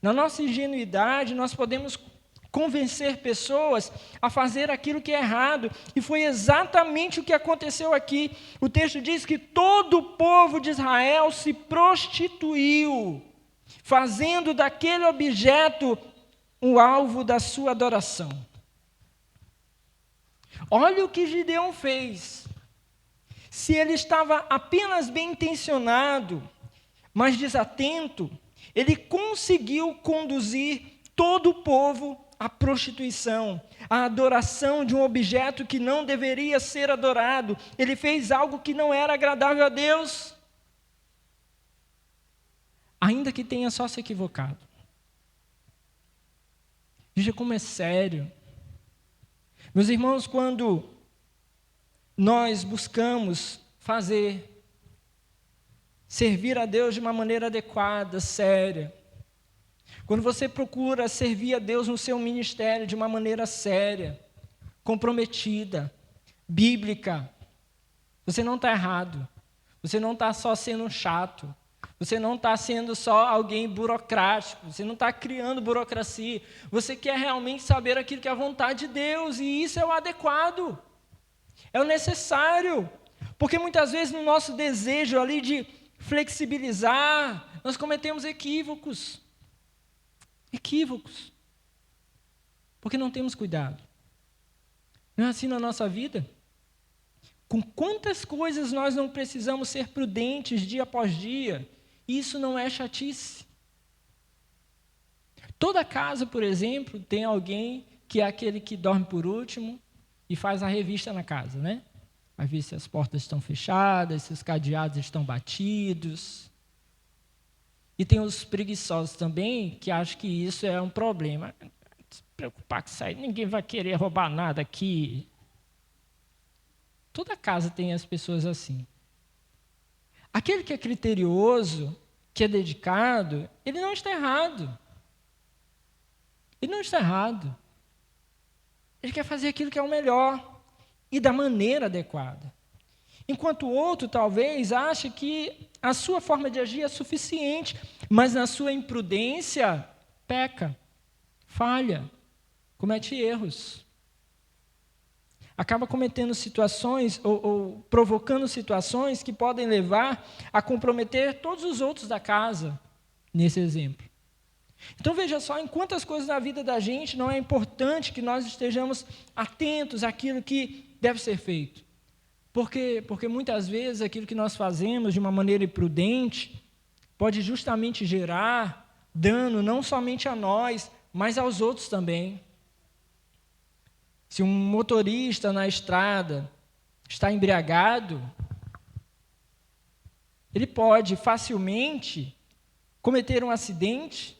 Na nossa ingenuidade, nós podemos convencer pessoas a fazer aquilo que é errado. E foi exatamente o que aconteceu aqui. O texto diz que todo o povo de Israel se prostituiu, fazendo daquele objeto o alvo da sua adoração. Olha o que Gideão fez. Se ele estava apenas bem intencionado, mas desatento, ele conseguiu conduzir todo o povo à prostituição, à adoração de um objeto que não deveria ser adorado. Ele fez algo que não era agradável a Deus, ainda que tenha só se equivocado. Veja como é sério. Meus irmãos, quando nós buscamos servir a Deus de uma maneira adequada, séria, quando você procura servir a Deus no seu ministério de uma maneira séria, comprometida, bíblica, você não está errado, você não está só sendo chato, você não está sendo só alguém burocrático, você não está criando burocracia, você quer realmente saber aquilo que é a vontade de Deus, e isso é o adequado, é o necessário, porque muitas vezes no nosso desejo ali de flexibilizar, nós cometemos equívocos, porque não temos cuidado. Não é assim na nossa vida? Com quantas coisas nós não precisamos ser prudentes dia após dia? Isso não é chatice. Toda casa, por exemplo, tem alguém que é aquele que dorme por último e faz a revista na casa, né? Vai ver se as portas estão fechadas, se os cadeados estão batidos. E tem os preguiçosos também, que acham que isso é um problema. Não se preocupar com isso aí, ninguém vai querer roubar nada aqui. Toda casa tem as pessoas assim. Aquele que é criterioso, que é dedicado, ele não está errado. Ele não está errado. Ele quer fazer aquilo que é o melhor e da maneira adequada. Enquanto o outro, talvez, ache que a sua forma de agir é suficiente, mas na sua imprudência, peca, falha, comete erros. Acaba cometendo situações ou provocando situações que podem levar a comprometer todos os outros da casa, nesse exemplo. Então veja só, em quantas coisas na vida da gente não é importante que nós estejamos atentos àquilo que deve ser feito. Porque muitas vezes aquilo que nós fazemos de uma maneira imprudente pode justamente gerar dano não somente a nós, mas aos outros também. Se um motorista na estrada está embriagado, ele pode facilmente cometer um acidente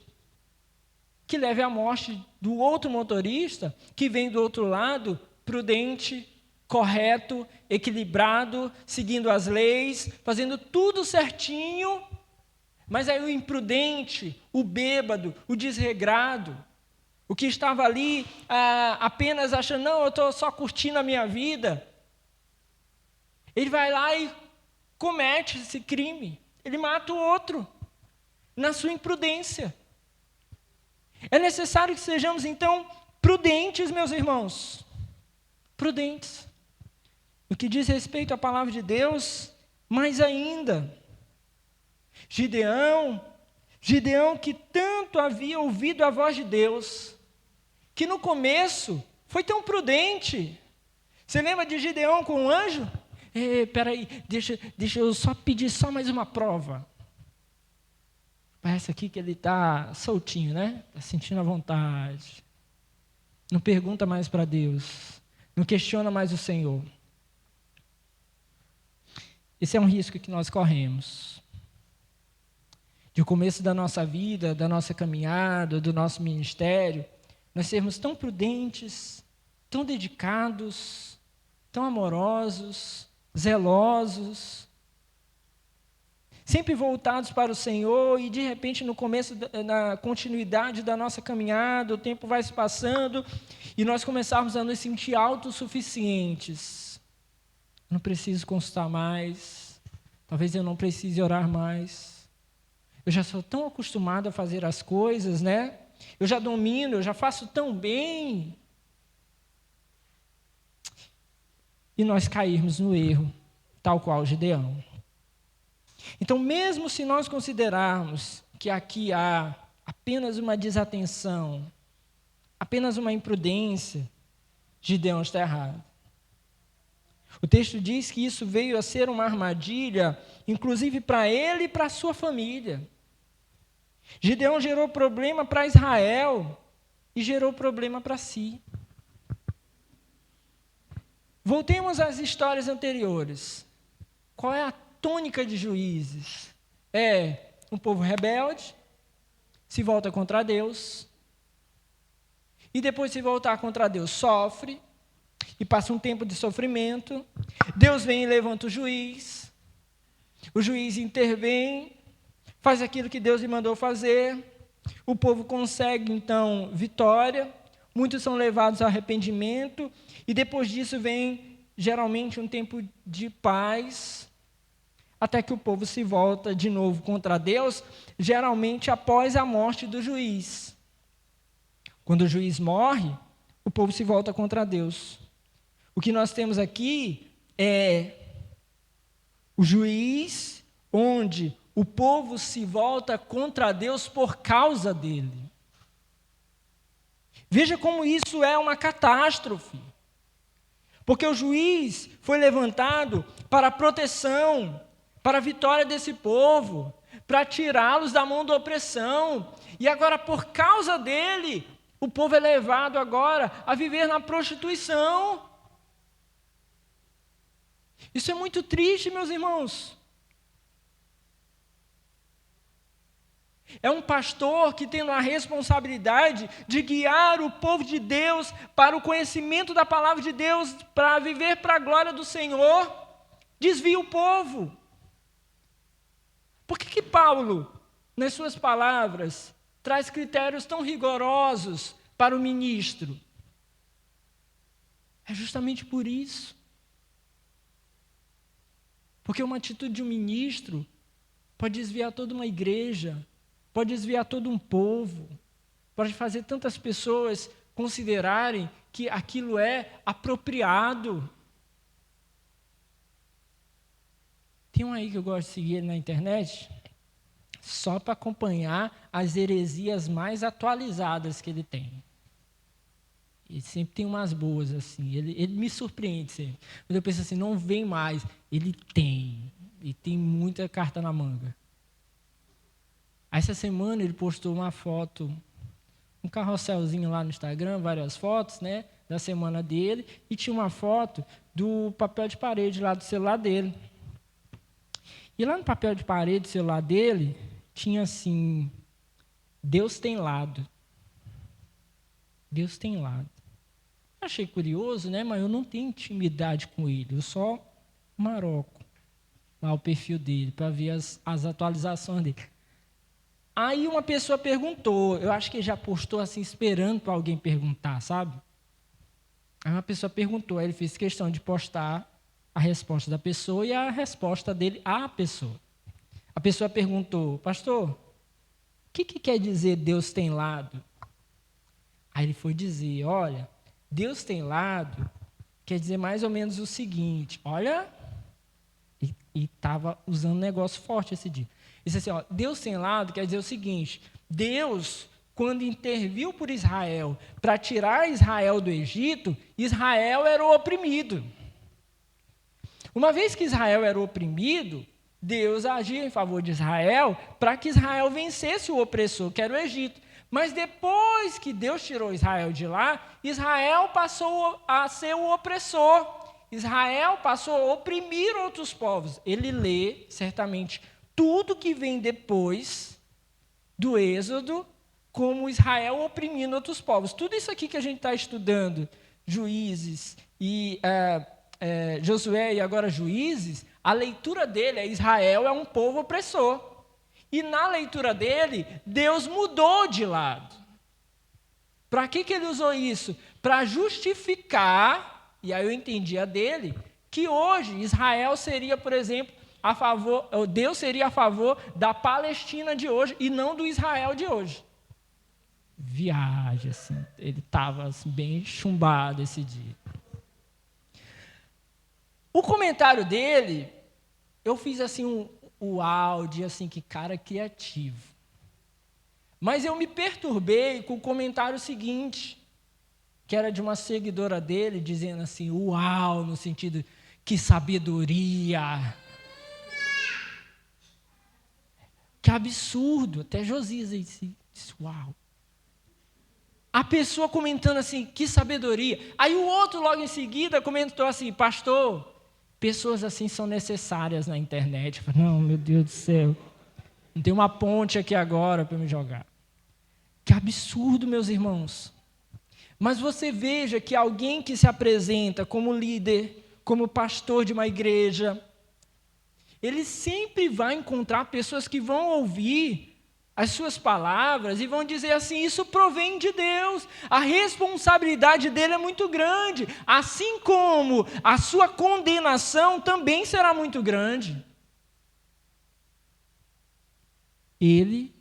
que leve à morte do outro motorista que vem do outro lado, prudente, correto, equilibrado, seguindo as leis, fazendo tudo certinho, mas aí o imprudente, o bêbado, o desregrado, o que estava ali apenas achando, não, eu estou só curtindo a minha vida, ele vai lá e comete esse crime, ele mata o outro, na sua imprudência. É necessário que sejamos, então, prudentes, meus irmãos, prudentes. No que diz respeito à palavra de Deus, mais ainda, Gideão que tanto havia ouvido a voz de Deus, que no começo foi tão prudente. Você lembra de Gideão com o anjo? Peraí, deixa eu só pedir só mais uma prova. Parece aqui que ele está soltinho, né? Está sentindo a vontade. Não pergunta mais para Deus. Não questiona mais o Senhor. Esse é um risco que nós corremos. De começo da nossa vida, da nossa caminhada, do nosso ministério, nós sermos tão prudentes, tão dedicados, tão amorosos, zelosos, sempre voltados para o Senhor, e de repente no começo, na continuidade da nossa caminhada, o tempo vai se passando, e nós começarmos a nos sentir autossuficientes. Não preciso consultar mais, talvez eu não precise orar mais. Eu já sou tão acostumado a fazer as coisas, né? Eu já domino, eu já faço tão bem. E nós cairmos no erro, tal qual Gideão. Então, mesmo se nós considerarmos que aqui há apenas uma desatenção apenas uma imprudência. Gideão está errado. O texto diz que isso veio a ser uma armadilha, inclusive para ele e para a sua família. Gideão gerou problema para Israel e gerou problema para si. Voltemos às histórias anteriores. Qual é a tônica de Juízes? É um povo rebelde, se volta contra Deus, e depois de se voltar contra Deus, sofre, e passa um tempo de sofrimento. Deus vem e levanta o juiz intervém, faz aquilo que Deus lhe mandou fazer, o povo consegue, então, vitória, muitos são levados ao arrependimento, e depois disso vem, geralmente, um tempo de paz, até que o povo se volta de novo contra Deus, geralmente após a morte do juiz. Quando o juiz morre, o povo se volta contra Deus. O que nós temos aqui é o juiz onde o povo se volta contra Deus por causa dele. Veja como isso é uma catástrofe. Porque o juiz foi levantado para a proteção, para a vitória desse povo, para tirá-los da mão da opressão. E agora, por causa dele, o povo é levado agora a viver na prostituição. Isso é muito triste, meus irmãos. É um pastor que tem a responsabilidade de guiar o povo de Deus para o conhecimento da palavra de Deus, para viver para a glória do Senhor, desvia o povo. Por que Paulo, nas suas palavras, traz critérios tão rigorosos para o ministro? É justamente por isso. Porque uma atitude de um ministro pode desviar toda uma igreja, pode desviar todo um povo, pode fazer tantas pessoas considerarem que aquilo é apropriado. Tem um aí que eu gosto de seguir ele na internet, só para acompanhar as heresias mais atualizadas que ele tem. Ele sempre tem umas boas, assim, ele me surpreende sempre. Mas eu penso assim, não vem mais. Ele tem muita carta na manga. Essa semana ele postou uma foto, um carrosselzinho lá no Instagram, várias fotos, né, da semana dele, e tinha uma foto do papel de parede lá do celular dele. E lá no papel de parede do celular dele, tinha assim, Deus tem lado. Deus tem lado. Achei curioso, né? Mas eu não tenho intimidade com ele. Eu só maroco lá o perfil dele para ver as atualizações dele. Aí uma pessoa perguntou, eu acho que ele já postou assim, esperando para alguém perguntar, sabe? Aí uma pessoa perguntou, aí ele fez questão de postar a resposta da pessoa e a resposta dele à pessoa. A pessoa perguntou, pastor, o que quer dizer Deus tem lado? Aí ele foi dizer, olha, Deus tem lado quer dizer mais ou menos o seguinte, olha, e estava usando um negócio forte esse dia. Ele disse assim, ó, Deus tem lado quer dizer o seguinte, Deus, quando interviu por Israel para tirar Israel do Egito, Israel era o oprimido. Uma vez que Israel era oprimido, Deus agia em favor de Israel para que Israel vencesse o opressor, que era o Egito. Mas depois que Deus tirou Israel de lá, Israel passou a ser o opressor. Israel passou a oprimir outros povos. Ele lê, certamente, tudo que vem depois do Êxodo, como Israel oprimindo outros povos. Tudo isso aqui que a gente está estudando, Juízes e Josué e agora Juízes, a leitura dele é Israel é um povo opressor. E na leitura dele, Deus mudou de lado. Para que ele usou isso? Para justificar, e aí eu entendi a dele, que hoje Israel seria, por exemplo, a favor, Deus seria a favor da Palestina de hoje e não do Israel de hoje. Viagem, assim, ele estava assim, bem chumbado esse dia. O comentário dele, eu fiz assim o áudio, assim, que cara criativo. Mas eu me perturbei com o comentário seguinte. que era de uma seguidora dele, dizendo assim, uau, no sentido, que sabedoria. Que absurdo, até Josias disse, uau. A pessoa comentando assim, que sabedoria. Aí o outro logo em seguida comentou assim, pastor, pessoas assim são necessárias na internet. Eu falei, não, meu Deus do céu, não tem uma ponte aqui agora para me jogar. Que absurdo, meus irmãos. Mas você veja que alguém que se apresenta como líder, como pastor de uma igreja, ele sempre vai encontrar pessoas que vão ouvir as suas palavras e vão dizer assim, isso provém de Deus, a responsabilidade dele é muito grande, assim como a sua condenação também será muito grande. Ele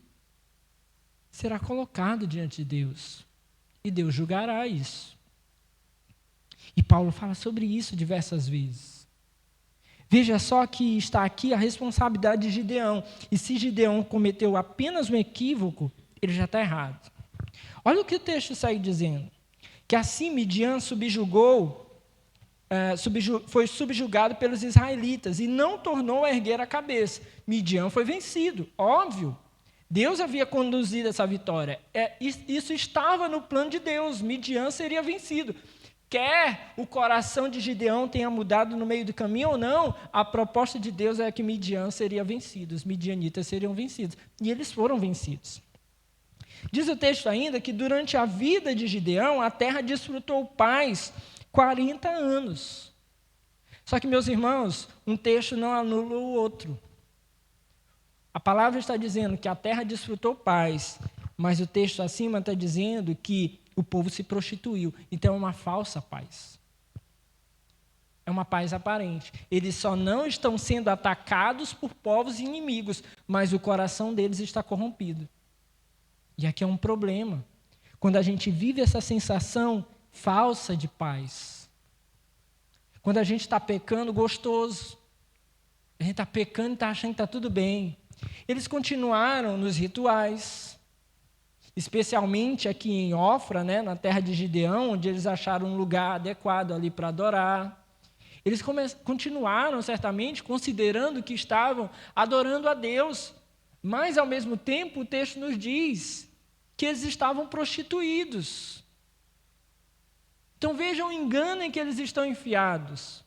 será colocado diante de Deus, e Deus julgará isso. E Paulo fala sobre isso diversas vezes. Veja só que está aqui a responsabilidade de Gideão. E se Gideão cometeu apenas um equívoco, ele já está errado. Olha o que o texto segue dizendo. Que assim Midian foi subjugado pelos israelitas e não tornou a erguer a cabeça. Midian foi vencido, óbvio. Deus havia conduzido essa vitória. Isso estava no plano de Deus. Midian seria vencido. Quer o coração de Gideão tenha mudado no meio do caminho ou não, a proposta de Deus é que Midian seria vencido, os midianitas seriam vencidos. E eles foram vencidos. Diz o texto ainda que durante a vida de Gideão, a terra desfrutou paz 40 anos. Só que, meus irmãos, um texto não anula o outro. A palavra está dizendo que a terra desfrutou paz, mas o texto acima está dizendo que o povo se prostituiu. Então é uma falsa paz. É uma paz aparente. Eles só não estão sendo atacados por povos inimigos, mas o coração deles está corrompido. E aqui é um problema. Quando a gente vive essa sensação falsa de paz. Quando a gente está pecando gostoso. A gente está pecando e está achando que está tudo bem. Eles continuaram nos rituais. Especialmente aqui em Ofra, né, na terra de Gideão, onde eles acharam um lugar adequado ali para adorar. Eles continuaram, certamente, considerando que estavam adorando a Deus, mas, ao mesmo tempo, o texto nos diz que eles estavam prostituídos. Então, vejam o engano em que eles estão enfiados.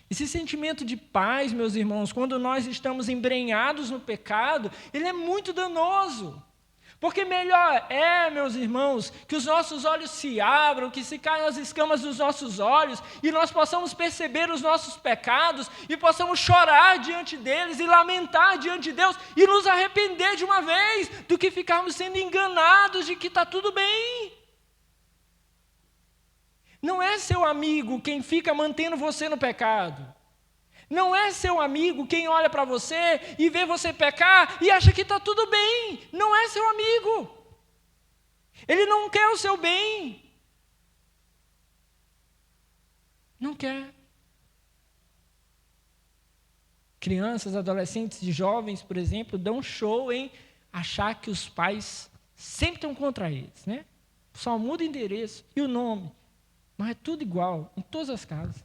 Esse sentimento de paz, meus irmãos, quando nós estamos embrenhados no pecado, ele é muito danoso. Porque melhor é, meus irmãos, que os nossos olhos se abram, que se caiam as escamas dos nossos olhos e nós possamos perceber os nossos pecados e possamos chorar diante deles e lamentar diante de Deus e nos arrepender de uma vez, do que ficarmos sendo enganados de que está tudo bem. Não é seu amigo quem fica mantendo você no pecado. Não é seu amigo quem olha para você e vê você pecar e acha que está tudo bem. Não é seu amigo. Ele não quer o seu bem. Não quer. Crianças, adolescentes e jovens, por exemplo, dão show em achar que os pais sempre estão contra eles, né? Só muda o endereço e o nome. Mas é tudo igual, em todas as casas.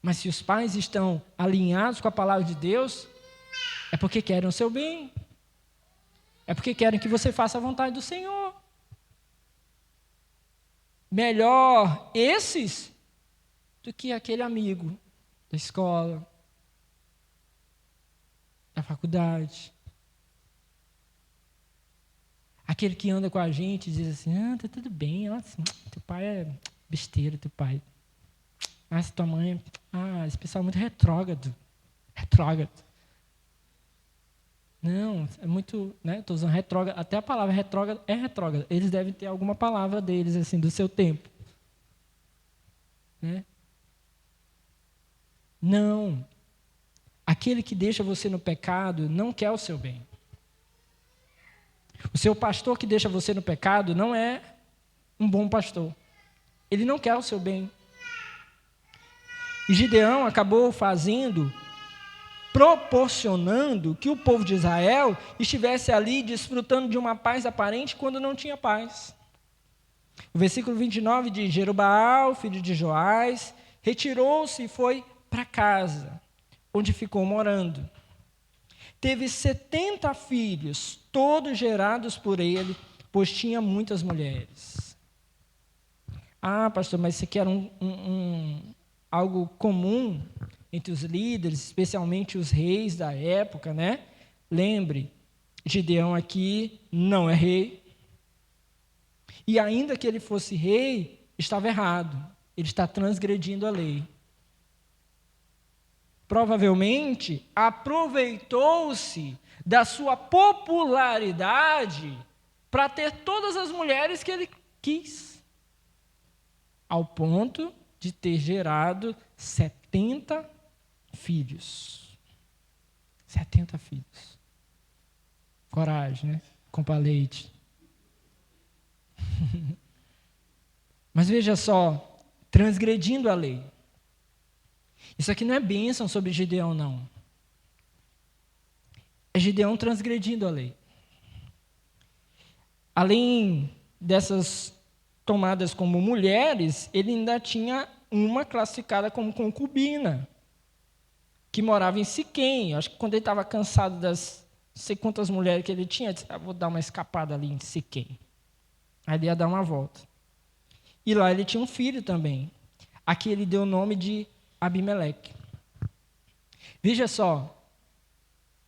Mas se os pais estão alinhados com a palavra de Deus, é porque querem o seu bem. É porque querem que você faça a vontade do Senhor. Melhor esses do que aquele amigo da escola, da faculdade. Aquele que anda com a gente e diz assim, tá tudo bem, nossa, teu pai é besteira, teu pai. Essa tua mãe, esse pessoal é muito retrógrado. Não, é muito, né? Estou usando retrógrado, até a palavra retrógrado é retrógrada. Eles devem ter alguma palavra deles, assim, do seu tempo. Né? Não. Aquele que deixa você no pecado não quer o seu bem. O seu pastor que deixa você no pecado não é um bom pastor. Ele não quer o seu bem. E Gideão acabou proporcionando que o povo de Israel estivesse ali desfrutando de uma paz aparente quando não tinha paz. O versículo 29 diz: Jerubaal, filho de Joás, retirou-se e foi para casa, onde ficou morando. Teve 70 filhos, todos gerados por ele, pois tinha muitas mulheres. Ah, pastor, mas isso aqui era algo comum entre os líderes, especialmente os reis da época, né? Lembre, Gideão aqui não é rei. E ainda que ele fosse rei, estava errado. Ele está transgredindo a lei. Provavelmente aproveitou-se da sua popularidade para ter todas as mulheres que ele quis, ao ponto de ter gerado 70 filhos. 70 filhos. Coragem, né? Compra leite. Mas veja só, transgredindo a lei. Isso aqui não é bênção sobre Gideão, não. É Gideão transgredindo a lei. Além dessas tomadas como mulheres, ele ainda tinha uma classificada como concubina, que morava em Siquém. Acho que quando ele estava cansado das não sei quantas mulheres que ele tinha, ele disse, vou dar uma escapada ali em Siquém. Aí ele ia dar uma volta. E lá ele tinha um filho também. Aqui ele deu o nome de Abimeleque. Veja só,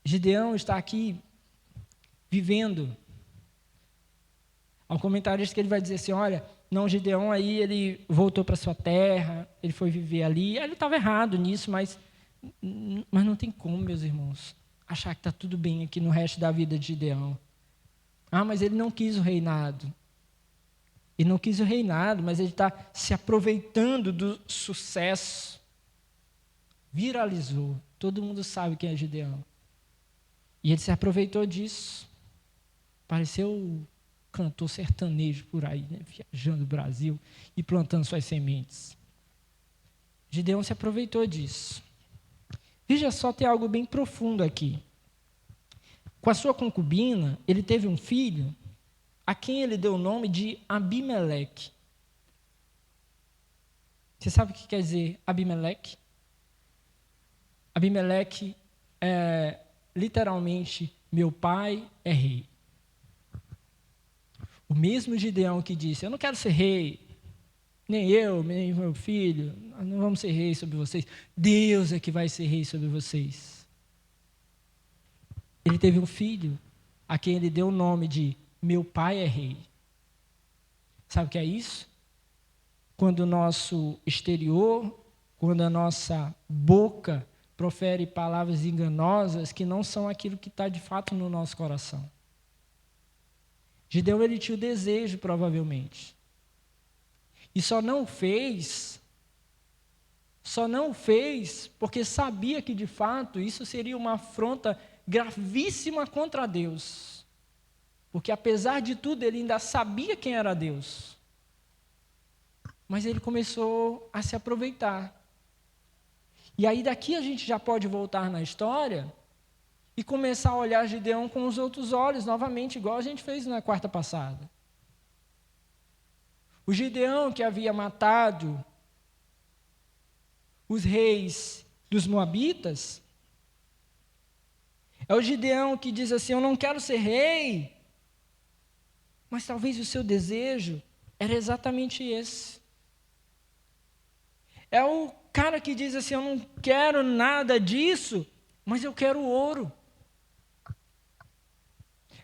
Gideão está aqui vivendo. Há um comentarista que ele vai dizer assim, olha, não, Gideão aí ele voltou para sua terra, ele foi viver ali. Ele estava errado nisso, mas não tem como, meus irmãos, achar que está tudo bem aqui no resto da vida de Gideão. Ah, mas ele não quis o reinado. Ele não quis o reinado, mas ele está se aproveitando do sucesso. Viralizou. Todo mundo sabe quem é Gideão. E ele se aproveitou disso. Pareceu um cantor sertanejo por aí, né? Viajando o Brasil e plantando suas sementes. Gideão se aproveitou disso. Veja só, tem algo bem profundo aqui. Com a sua concubina, ele teve um filho, a quem ele deu o nome de Abimeleque. Você sabe o que quer dizer Abimeleque? Abimeleque é literalmente, meu pai é rei. O mesmo Gideão que disse, eu não quero ser rei, nem eu, nem meu filho, nós não vamos ser reis sobre vocês. Deus é que vai ser rei sobre vocês. Ele teve um filho, a quem ele deu o nome de meu pai é rei. Sabe o que é isso? Quando o nosso exterior, quando a nossa boca profere palavras enganosas que não são aquilo que está de fato no nosso coração. Gideão, ele tinha o desejo, provavelmente. E só não o fez porque sabia que, de fato, isso seria uma afronta gravíssima contra Deus. Porque, apesar de tudo, ele ainda sabia quem era Deus. Mas ele começou a se aproveitar. E aí, daqui a gente já pode voltar na história e começar a olhar Gideão com os outros olhos, novamente, igual a gente fez na quarta passada. O Gideão que havia matado os reis dos Moabitas, é o Gideão que diz assim, eu não quero ser rei, mas talvez o seu desejo era exatamente esse. É o cara que diz assim, eu não quero nada disso, mas eu quero ouro.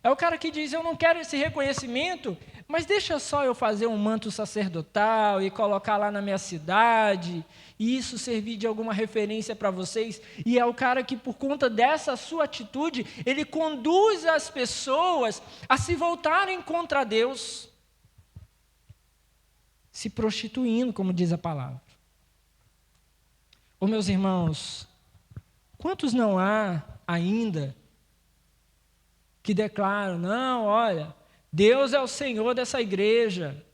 É o cara que diz, eu não quero esse reconhecimento, mas deixa só eu fazer um manto sacerdotal e colocar lá na minha cidade, e isso servir de alguma referência para vocês. E é o cara que, por conta dessa sua atitude, ele conduz as pessoas a se voltarem contra Deus, se prostituindo, como diz a palavra. Ô meus irmãos, quantos não há ainda que declaram, não, olha, Deus é o Senhor dessa igreja,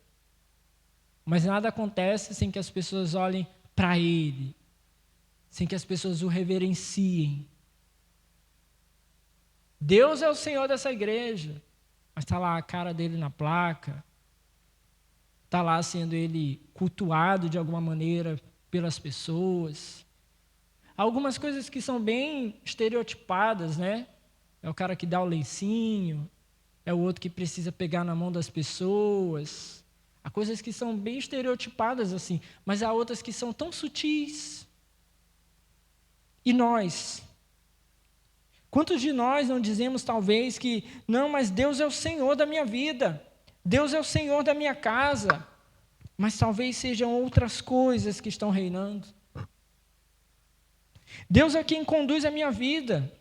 mas nada acontece sem que as pessoas olhem para Ele, sem que as pessoas o reverenciem. Deus é o Senhor dessa igreja, mas está lá a cara dele na placa, está lá sendo ele cultuado de alguma maneira pelas pessoas. Algumas coisas que são bem estereotipadas, né? É o cara que dá o lencinho, é o outro que precisa pegar na mão das pessoas. Há coisas que são bem estereotipadas assim, mas há outras que são tão sutis. E nós? Quantos de nós não dizemos talvez que, não, mas Deus é o Senhor da minha vida, Deus é o Senhor da minha casa, mas talvez sejam outras coisas que estão reinando. Deus é quem conduz a minha vida,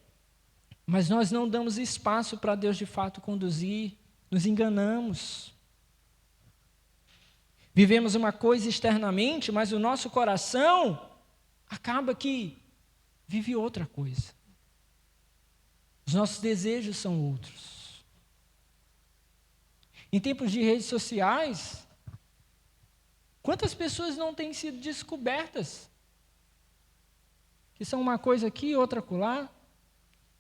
mas nós não damos espaço para Deus de fato conduzir, nos enganamos. Vivemos uma coisa externamente, mas o nosso coração acaba que vive outra coisa. Os nossos desejos são outros. Em tempos de redes sociais, quantas pessoas não têm sido descobertas? Que são uma coisa aqui, outra acolá.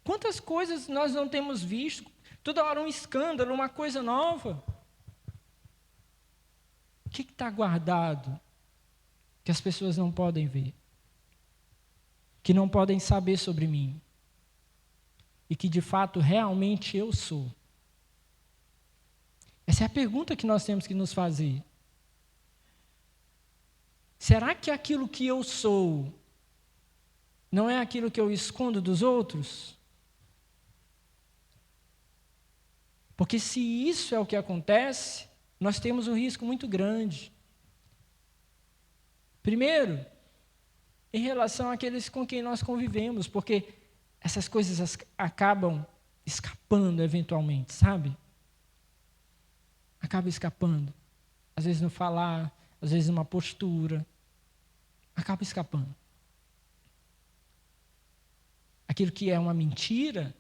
Quantas coisas nós não temos visto? Toda hora um escândalo, uma coisa nova. O que está guardado que as pessoas não podem ver? Que não podem saber sobre mim? E que de fato realmente eu sou? Essa é a pergunta que nós temos que nos fazer. Será que aquilo que eu sou não é aquilo que eu escondo dos outros? Porque se isso é o que acontece, nós temos um risco muito grande. Primeiro, em relação àqueles com quem nós convivemos, porque essas coisas acabam escapando eventualmente, sabe? Acaba escapando. Às vezes no falar, às vezes numa postura. Acaba escapando. Aquilo que é uma mentira,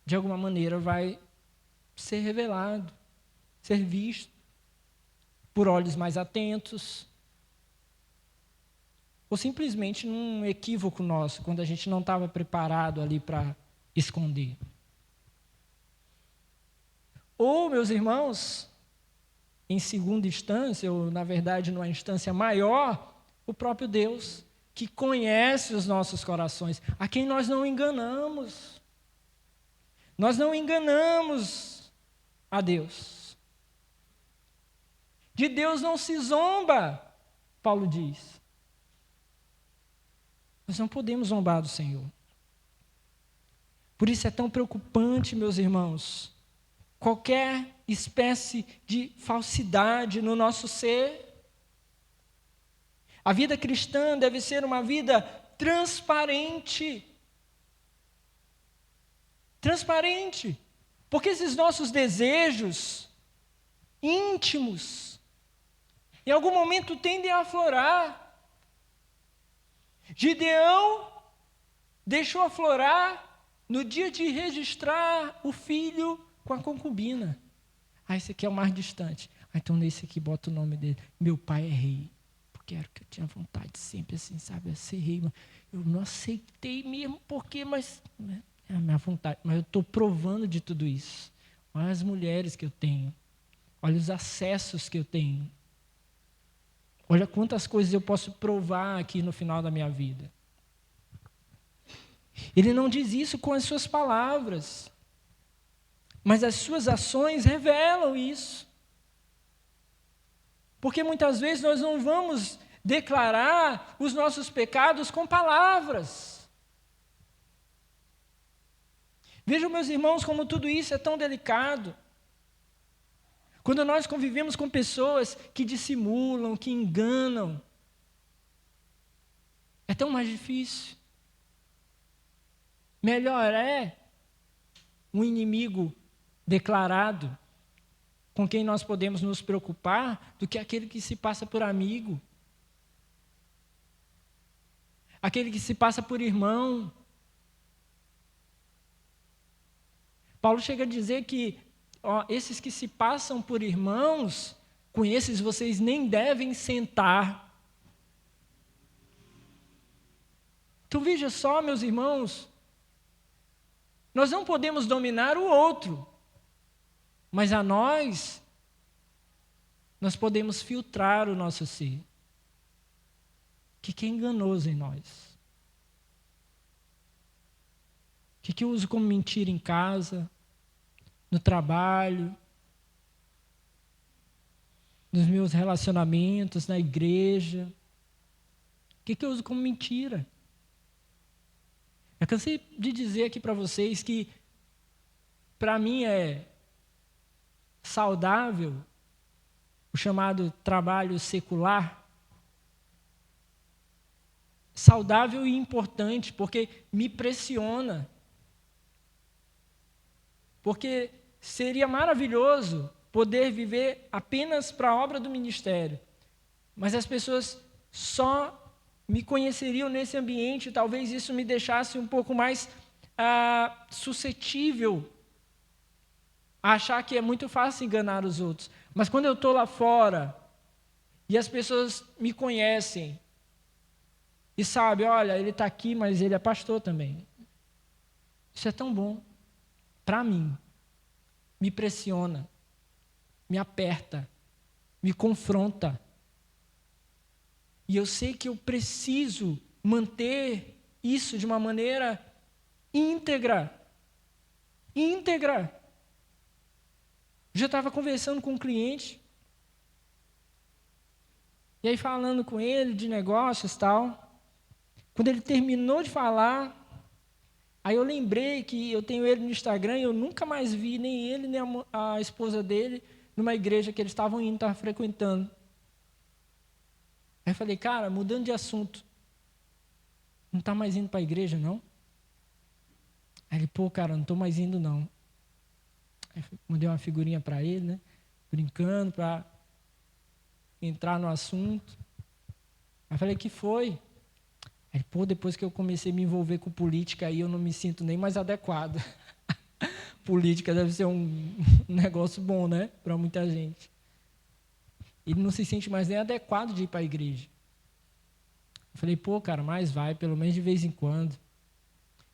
de alguma maneira vai ser revelado, ser visto por olhos mais atentos, ou simplesmente num equívoco nosso, quando a gente não estava preparado ali para esconder. Ou, meus irmãos, em segunda instância, ou na verdade numa instância maior, o próprio Deus, que conhece os nossos corações, a quem nós não enganamos. Nós não enganamos a Deus. De Deus não se zomba, Paulo diz. Nós não podemos zombar do Senhor. Por isso é tão preocupante, meus irmãos, qualquer espécie de falsidade no nosso ser. A vida cristã deve ser uma vida transparente. Transparente. Porque esses nossos desejos íntimos, em algum momento tendem a aflorar. Gideão deixou aflorar no dia de registrar o filho com a concubina. Esse aqui é o mais distante. Então nesse aqui bota o nome dele. Meu pai é rei. Porque era o que eu tinha vontade sempre, assim, sabe, a ser rei. Eu não aceitei mesmo, porque, mas é a minha vontade. Mas eu estou provando de tudo isso. Olha as mulheres que eu tenho. Olha os acessos que eu tenho. Olha quantas coisas eu posso provar aqui no final da minha vida. Ele não diz isso com as suas palavras, mas as suas ações revelam isso. Porque muitas vezes nós não vamos declarar os nossos pecados com palavras. Vejam, meus irmãos, como tudo isso é tão delicado. Quando nós convivemos com pessoas que dissimulam, que enganam, é tão mais difícil. Melhor é um inimigo declarado, com quem nós podemos nos preocupar, do que aquele que se passa por amigo. Aquele que se passa por irmão. Paulo chega a dizer que esses que se passam por irmãos, com esses vocês nem devem sentar. Então veja só, meus irmãos, nós não podemos dominar o outro, mas a nós nós podemos filtrar o nosso ser. O que é enganoso em nós? O que eu uso como mentira em casa, no trabalho, nos meus relacionamentos, na igreja? O que eu uso como mentira? Eu cansei de dizer aqui para vocês que, para mim, é saudável o chamado trabalho secular. Saudável e importante, porque me pressiona. Porque seria maravilhoso poder viver apenas para a obra do ministério. Mas as pessoas só me conheceriam nesse ambiente, talvez isso me deixasse um pouco mais suscetível a achar que é muito fácil enganar os outros. Mas quando eu estou lá fora e as pessoas me conhecem e sabem, olha, ele está aqui, mas ele é pastor também. Isso é tão bom para mim. Me pressiona, me aperta, me confronta. E eu sei que eu preciso manter isso de uma maneira íntegra. Íntegra. Eu já estava conversando com um cliente. E aí falando com ele de negócios e tal. Quando ele terminou de falar, aí eu lembrei que eu tenho ele no Instagram e eu nunca mais vi nem ele, nem a esposa dele numa igreja que eles estavam indo, estavam frequentando. Aí eu falei, cara, mudando de assunto, não está mais indo para a igreja, não? Aí ele, pô, cara, não estou mais indo, não. Aí mandei uma figurinha para ele, né? Brincando, para entrar no assunto. Aí eu falei, que foi? Aí, pô, depois que eu comecei a me envolver com política, aí eu não me sinto nem mais adequado. Política deve ser um negócio bom, né? Para muita gente. Ele não se sente mais nem adequado de ir para a igreja. Eu falei, pô, cara, mas vai, pelo menos de vez em quando.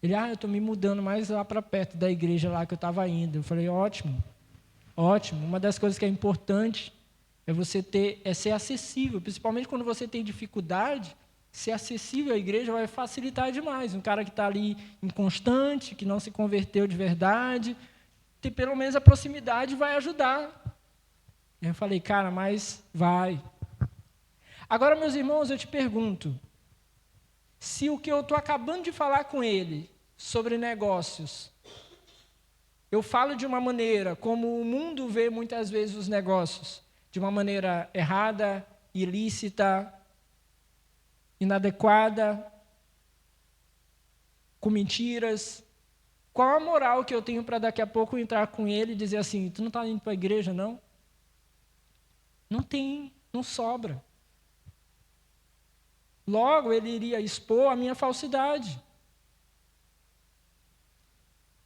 Ele, eu estou me mudando mais lá para perto da igreja lá que eu estava indo. Eu falei, ótimo, ótimo. Uma das coisas que é importante é ser acessível, principalmente quando você tem dificuldade. Ser acessível à igreja vai facilitar demais. Um cara que está ali inconstante, que não se converteu de verdade, ter pelo menos a proximidade vai ajudar. Eu falei, cara, mas vai. Agora, meus irmãos, eu te pergunto, se o que eu estou acabando de falar com ele sobre negócios, eu falo de uma maneira como o mundo vê muitas vezes os negócios, de uma maneira errada, ilícita, inadequada, com mentiras, qual a moral que eu tenho para daqui a pouco entrar com ele e dizer assim, tu não está indo para a igreja, não? Não tem, não sobra. Logo, ele iria expor a minha falsidade.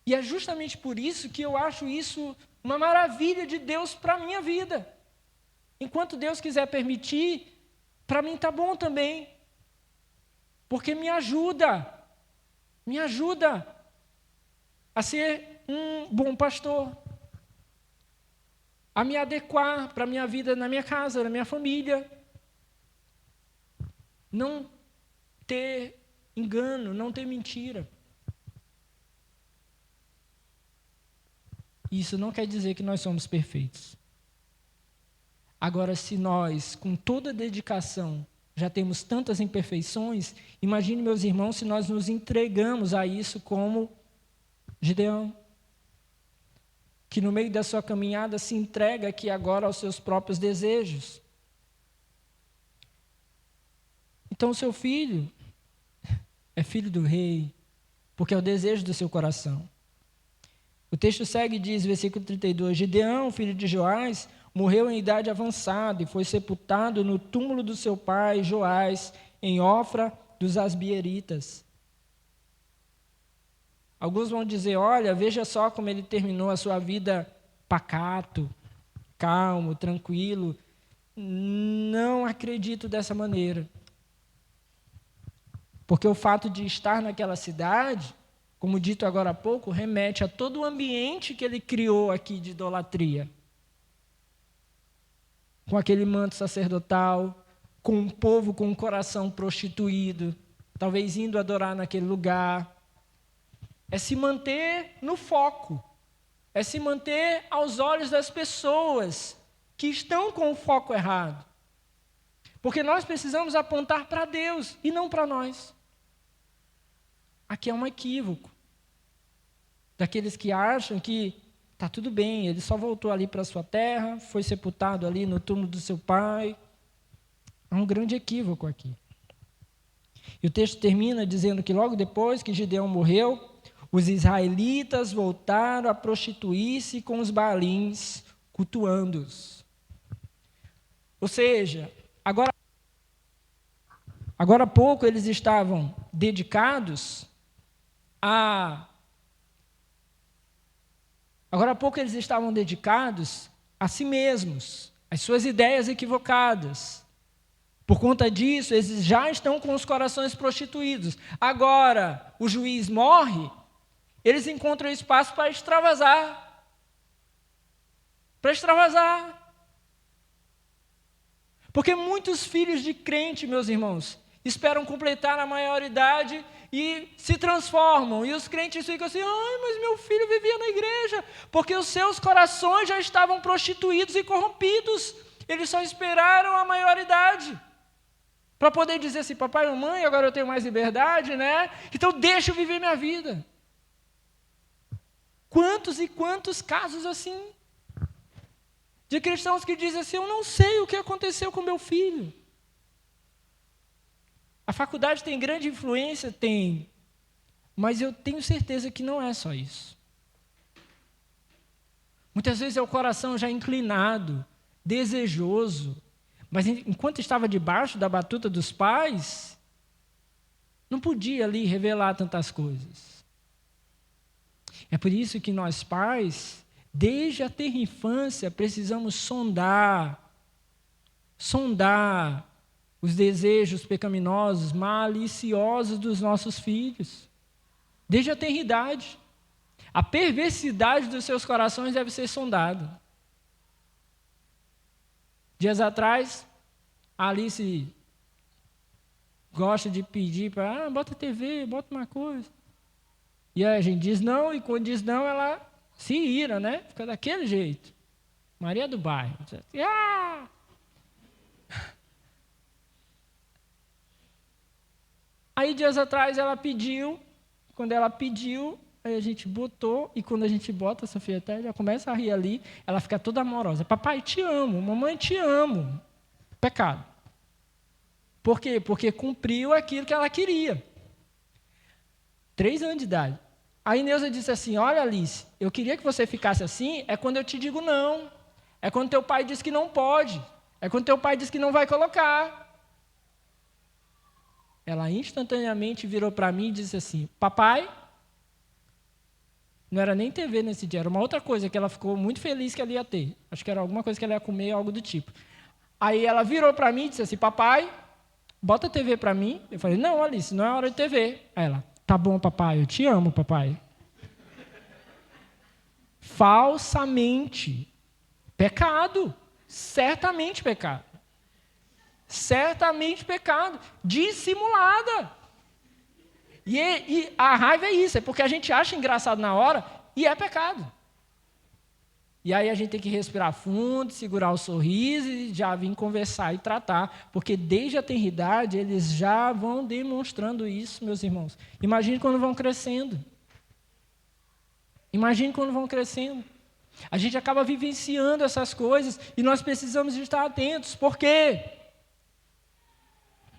E é justamente por isso que eu acho isso uma maravilha de Deus para a minha vida. Enquanto Deus quiser permitir, para mim está bom também. Porque me ajuda a ser um bom pastor, a me adequar para a minha vida na minha casa, na minha família. Não ter engano, não ter mentira. Isso não quer dizer que nós somos perfeitos. Agora, se nós, com toda a dedicação, já temos tantas imperfeições, imagine, meus irmãos, se nós nos entregamos a isso como Gideão, que no meio da sua caminhada se entrega aqui agora aos seus próprios desejos. Então, o seu filho é filho do rei, porque é o desejo do seu coração. O texto segue e diz, versículo 32, Gideão, filho de Joás, morreu em idade avançada e foi sepultado no túmulo do seu pai, Joás, em Ofra dos Asbieritas. Alguns vão dizer, olha, veja só como ele terminou a sua vida pacato, calmo, tranquilo. Não acredito dessa maneira. Porque o fato de estar naquela cidade, como dito agora há pouco, remete a todo o ambiente que ele criou aqui de idolatria. com aquele manto sacerdotal, com um povo com um coração prostituído, talvez indo adorar naquele lugar. É se manter no foco, é se manter aos olhos das pessoas que estão com o foco errado. Porque nós precisamos apontar para Deus e não para nós. Aqui é um equívoco daqueles que acham que está tudo bem, ele só voltou ali para a sua terra, foi sepultado ali no túmulo do seu pai. Há um grande equívoco aqui. E o texto termina dizendo que logo depois que Gideão morreu, os israelitas voltaram a prostituir-se com os baalins, cultuando-os. Ou seja, agora há pouco eles estavam dedicados a si mesmos, às suas ideias equivocadas. Por conta disso, eles já estão com os corações prostituídos. Agora, o juiz morre, eles encontram espaço para extravasar. Porque muitos filhos de crente, meus irmãos, esperam completar a maioridade e se transformam. E os crentes ficam assim, mas meu filho vivia na igreja. Porque os seus corações já estavam prostituídos e corrompidos. Eles só esperaram a maioridade para poder dizer assim, papai e mamãe, agora eu tenho mais liberdade, né? Então deixa eu viver minha vida. Quantos e quantos casos assim? De cristãos que dizem assim, eu não sei o que aconteceu com meu filho. A faculdade tem grande influência? Tem. Mas eu tenho certeza que não é só isso. Muitas vezes é o coração já inclinado, desejoso, mas enquanto estava debaixo da batuta dos pais, não podia ali revelar tantas coisas. É por isso que nós pais, desde a tenra infância, precisamos sondar os desejos pecaminosos, maliciosos dos nossos filhos. Desde a tenra idade. A perversidade dos seus corações deve ser sondada. Dias atrás, a Alice gosta de pedir para, bota TV, bota uma coisa. E aí a gente diz não, e quando diz não, ela se ira, né? Fica daquele jeito. Maria do bairro. Aí, dias atrás, ela pediu. Quando ela pediu, aí a gente botou. E quando a gente bota, a Sofia até já começa a rir ali. Ela fica toda amorosa. Papai, te amo. Mamãe, te amo. Pecado. Por quê? Porque cumpriu aquilo que ela queria. 3 anos de idade. Aí Neuza disse assim, olha Alice, eu queria que você ficasse assim, é quando eu te digo não. É quando teu pai diz que não pode. É quando teu pai diz que não vai colocar. Ela instantaneamente virou para mim e disse assim, papai, não era nem TV nesse dia, era uma outra coisa que ela ficou muito feliz que ela ia ter. Acho que era alguma coisa que ela ia comer, algo do tipo. Aí ela virou para mim e disse assim, papai, bota a TV para mim. Eu falei, não Alice, não é hora de TV. Aí ela, tá bom, papai, eu te amo, papai. Falsamente. Pecado. Certamente pecado. Certamente pecado. Dissimulada. E a raiva é isso, é porque a gente acha engraçado na hora e é pecado. E aí a gente tem que respirar fundo, segurar o sorriso e já vir conversar e tratar, porque desde a tenridade eles já vão demonstrando isso, meus irmãos. Imagine quando vão crescendo. Imagine quando vão crescendo. A gente acaba vivenciando essas coisas e nós precisamos estar atentos. Por quê?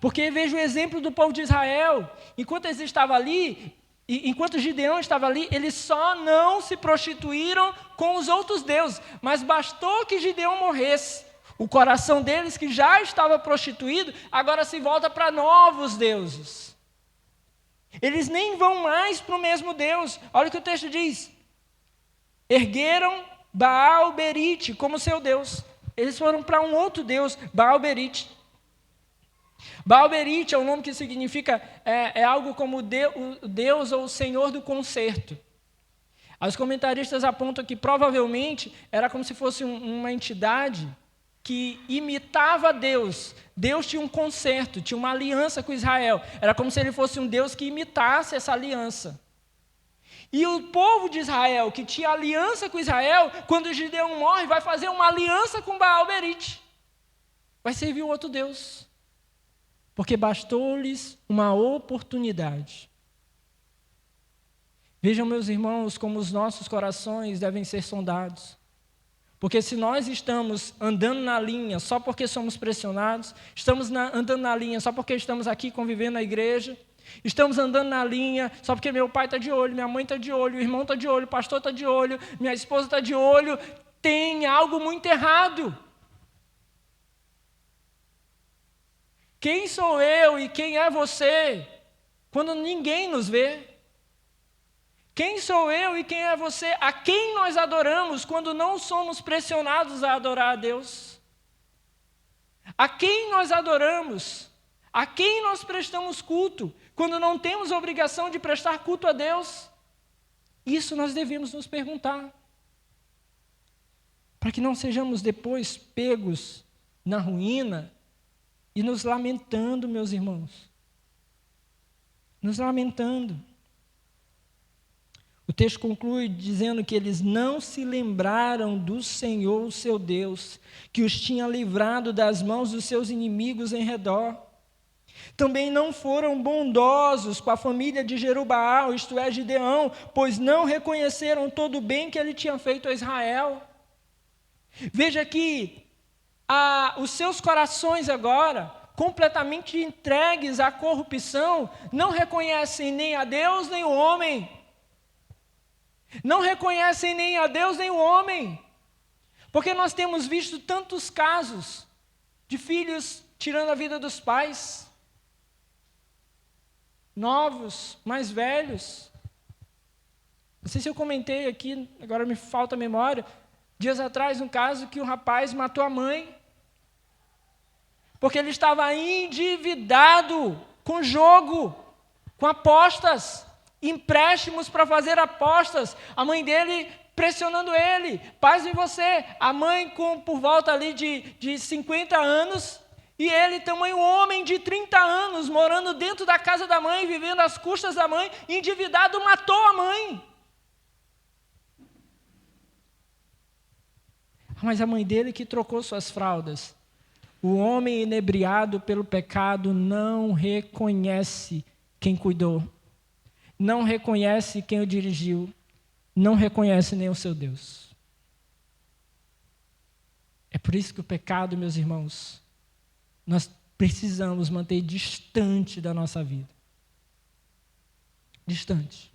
Porque veja o exemplo do povo de Israel. Enquanto eles estavam ali, enquanto Gideão estava ali, eles só não se prostituíram com os outros deuses, mas bastou que Gideão morresse. O coração deles, que já estava prostituído, agora se volta para novos deuses. Eles nem vão mais para o mesmo Deus. Olha o que o texto diz. Ergueram Baal-Berite como seu Deus. Eles foram para um outro Deus, Baal-Berite. Baal-Berite é um nome que significa, algo como Deus ou o Senhor do concerto. Os comentaristas apontam que provavelmente era como se fosse uma entidade que imitava Deus. Deus tinha um concerto, tinha uma aliança com Israel. Era como se ele fosse um Deus que imitasse essa aliança. E o povo de Israel, que tinha aliança com Israel, quando Gideão morre, vai fazer uma aliança com Baal-berite. Vai servir um outro Deus. Porque bastou-lhes uma oportunidade. Vejam, meus irmãos, como os nossos corações devem ser sondados. Porque se nós estamos andando na linha só porque somos pressionados, estamos andando na linha só porque estamos aqui convivendo na igreja, estamos andando na linha só porque meu pai está de olho, minha mãe está de olho, o irmão está de olho, o pastor está de olho, minha esposa está de olho, tem algo muito errado. Quem sou eu e quem é você quando ninguém nos vê? Quem sou eu e quem é você? A quem nós adoramos quando não somos pressionados a adorar a Deus? A quem nós adoramos? A quem nós prestamos culto quando não temos obrigação de prestar culto a Deus? Isso nós devemos nos perguntar. Para que não sejamos depois pegos na ruína e nos lamentando, meus irmãos. Nos lamentando. O texto conclui dizendo que eles não se lembraram do Senhor, seu Deus, que os tinha livrado das mãos dos seus inimigos em redor. Também não foram bondosos com a família de Jerubaal, isto é, Gideão, pois não reconheceram todo o bem que ele tinha feito a Israel. Veja que os seus corações agora, completamente entregues à corrupção, não reconhecem nem a Deus nem o homem. Não reconhecem nem a Deus nem o homem. Porque nós temos visto tantos casos de filhos tirando a vida dos pais. Novos, mais velhos. Não sei se eu comentei aqui, agora me falta a memória. Dias atrás, um caso que um rapaz matou a mãe. Porque ele estava endividado com jogo, com apostas. Empréstimos para fazer apostas, a mãe dele pressionando ele, paz em você, a mãe por volta ali de 50 anos, e ele tamanho homem de 30 anos, morando dentro da casa da mãe, vivendo às custas da mãe, endividado, matou a mãe. Mas a mãe dele que trocou suas fraldas. O homem inebriado pelo pecado não reconhece quem cuidou. Não reconhece quem o dirigiu, não reconhece nem o seu Deus. É por isso que o pecado, meus irmãos, nós precisamos manter distante da nossa vida. Distante.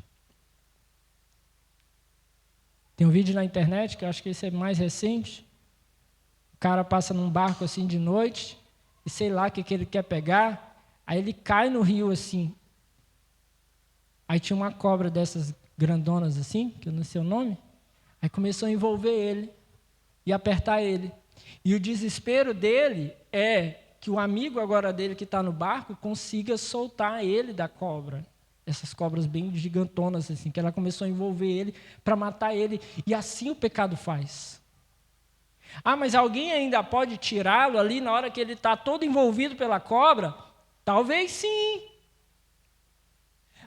Tem um vídeo na internet, que eu acho que esse é mais recente. O cara passa num barco assim de noite, e sei lá o que ele quer pegar, aí ele cai no rio assim. Aí tinha uma cobra dessas grandonas assim, que eu não sei o nome, aí começou a envolver ele e apertar ele. E o desespero dele é que o amigo agora dele que está no barco consiga soltar ele da cobra. Essas cobras bem gigantonas assim, que ela começou a envolver ele para matar ele. E assim o pecado faz. Ah, mas alguém ainda pode tirá-lo ali na hora que ele está todo envolvido pela cobra? Talvez sim.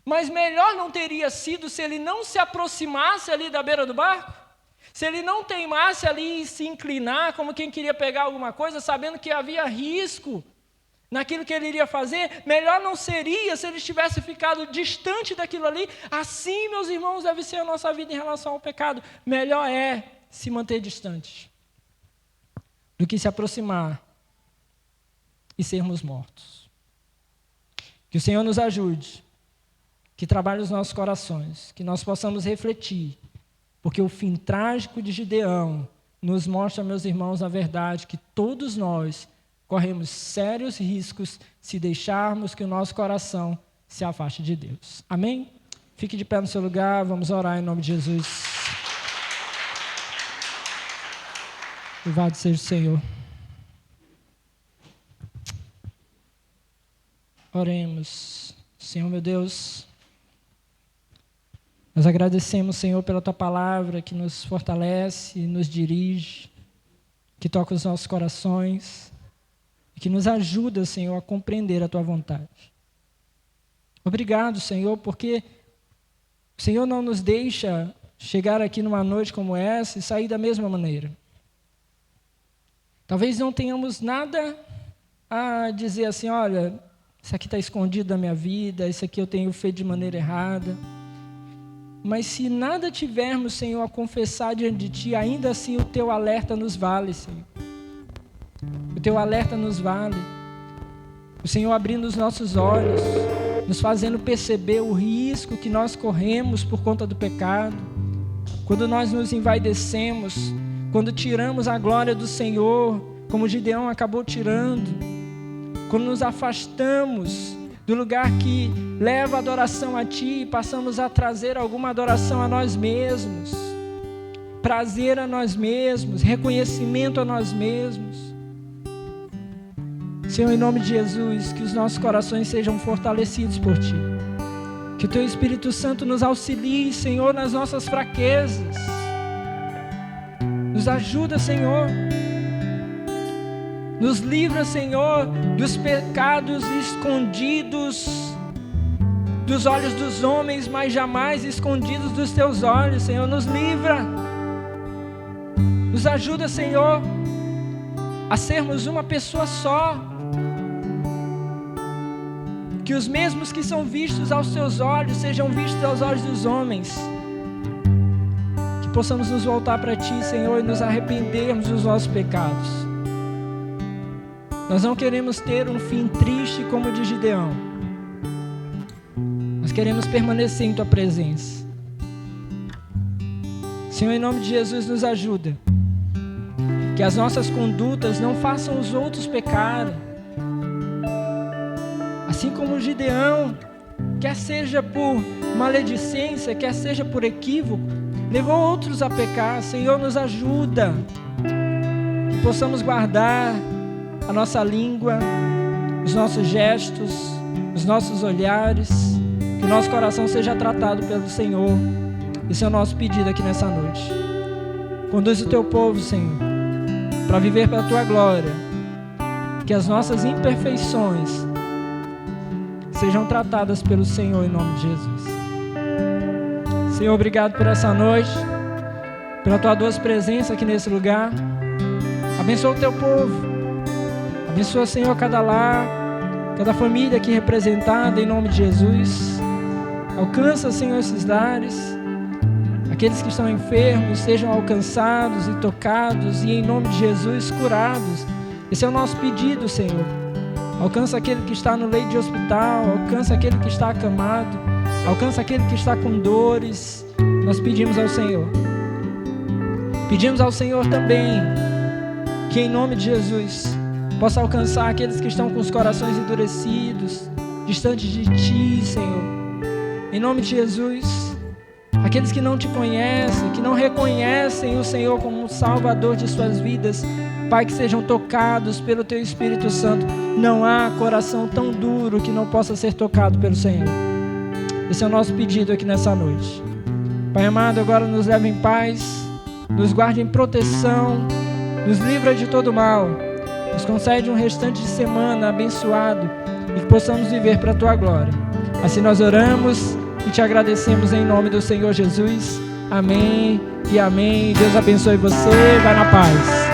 Mas melhor não teria sido se ele não se aproximasse ali da beira do barco? Se ele não teimasse ali em se inclinar, como quem queria pegar alguma coisa, sabendo que havia risco naquilo que ele iria fazer? Melhor não seria se ele tivesse ficado distante daquilo ali. Assim, meus irmãos, deve ser a nossa vida em relação ao pecado. Melhor é se manter distante do que se aproximar e sermos mortos. Que o Senhor nos ajude, que trabalhe os nossos corações, que nós possamos refletir, porque o fim trágico de Gideão nos mostra, meus irmãos, a verdade que todos nós corremos sérios riscos se deixarmos que o nosso coração se afaste de Deus. Amém? Fique de pé no seu lugar, vamos orar em nome de Jesus. Louvado seja o Senhor. Oremos. Senhor, meu Deus, nós agradecemos, Senhor, pela Tua palavra que nos fortalece, nos dirige, que toca os nossos corações e que nos ajuda, Senhor, a compreender a Tua vontade. Obrigado, Senhor, porque o Senhor não nos deixa chegar aqui numa noite como essa e sair da mesma maneira. Talvez não tenhamos nada a dizer assim, olha, isso aqui está escondido da minha vida, isso aqui eu tenho feito de maneira errada. Mas se nada tivermos, Senhor, a confessar diante de Ti, ainda assim o Teu alerta nos vale, Senhor. O Teu alerta nos vale. O Senhor abrindo os nossos olhos, nos fazendo perceber o risco que nós corremos por conta do pecado. Quando nós nos envaidecemos, quando tiramos a glória do Senhor, como Gideão acabou tirando. Quando nos afastamos do lugar que leva a adoração a Ti e passamos a trazer alguma adoração a nós mesmos, prazer a nós mesmos, reconhecimento a nós mesmos. Senhor, em nome de Jesus, que os nossos corações sejam fortalecidos por Ti. Que o Teu Espírito Santo nos auxilie, Senhor, nas nossas fraquezas. Nos ajuda, Senhor. Nos livra, Senhor, dos pecados escondidos dos olhos dos homens, mas jamais escondidos dos Teus olhos, Senhor. Nos livra. Nos ajuda, Senhor, a sermos uma pessoa só. Que os mesmos que são vistos aos Teus olhos sejam vistos aos olhos dos homens. Que possamos nos voltar para Ti, Senhor, e nos arrependermos dos nossos pecados. Nós não queremos ter um fim triste como o de Gideão. Nós queremos permanecer em Tua presença. Senhor, em nome de Jesus, nos ajuda. Que as nossas condutas não façam os outros pecarem. Assim como o Gideão, quer seja por maledicência, quer seja por equívoco, levou outros a pecar. Senhor, nos ajuda. Que possamos guardar a nossa língua, os nossos gestos, os nossos olhares, que o nosso coração seja tratado pelo Senhor. Esse é o nosso pedido aqui nessa noite. Conduz o Teu povo, Senhor, para viver para a Tua glória. Que as nossas imperfeições sejam tratadas pelo Senhor em nome de Jesus. Senhor, obrigado por essa noite, pela Tua doce presença aqui nesse lugar. Abençoa o Teu povo. Abençoa, Senhor, cada lar, cada família aqui representada em nome de Jesus. Alcança, Senhor, esses lares. Aqueles que estão enfermos sejam alcançados e tocados e em nome de Jesus curados. Esse é o nosso pedido, Senhor. Alcança aquele que está no leito de hospital, alcança aquele que está acamado, alcança aquele que está com dores. Nós pedimos ao Senhor. Pedimos ao Senhor também que em nome de Jesus possa alcançar aqueles que estão com os corações endurecidos, distantes de Ti, Senhor. Em nome de Jesus, aqueles que não Te conhecem, que não reconhecem o Senhor como o Salvador de suas vidas, Pai, que sejam tocados pelo Teu Espírito Santo. Não há coração tão duro que não possa ser tocado pelo Senhor. Esse é o nosso pedido aqui nessa noite. Pai amado, agora nos leva em paz, nos guarde em proteção, nos livra de todo mal. Nos concede um restante de semana abençoado e que possamos viver para a Tua glória. Assim nós oramos e Te agradecemos em nome do Senhor Jesus. Amém e amém. Deus abençoe você. Vai na paz.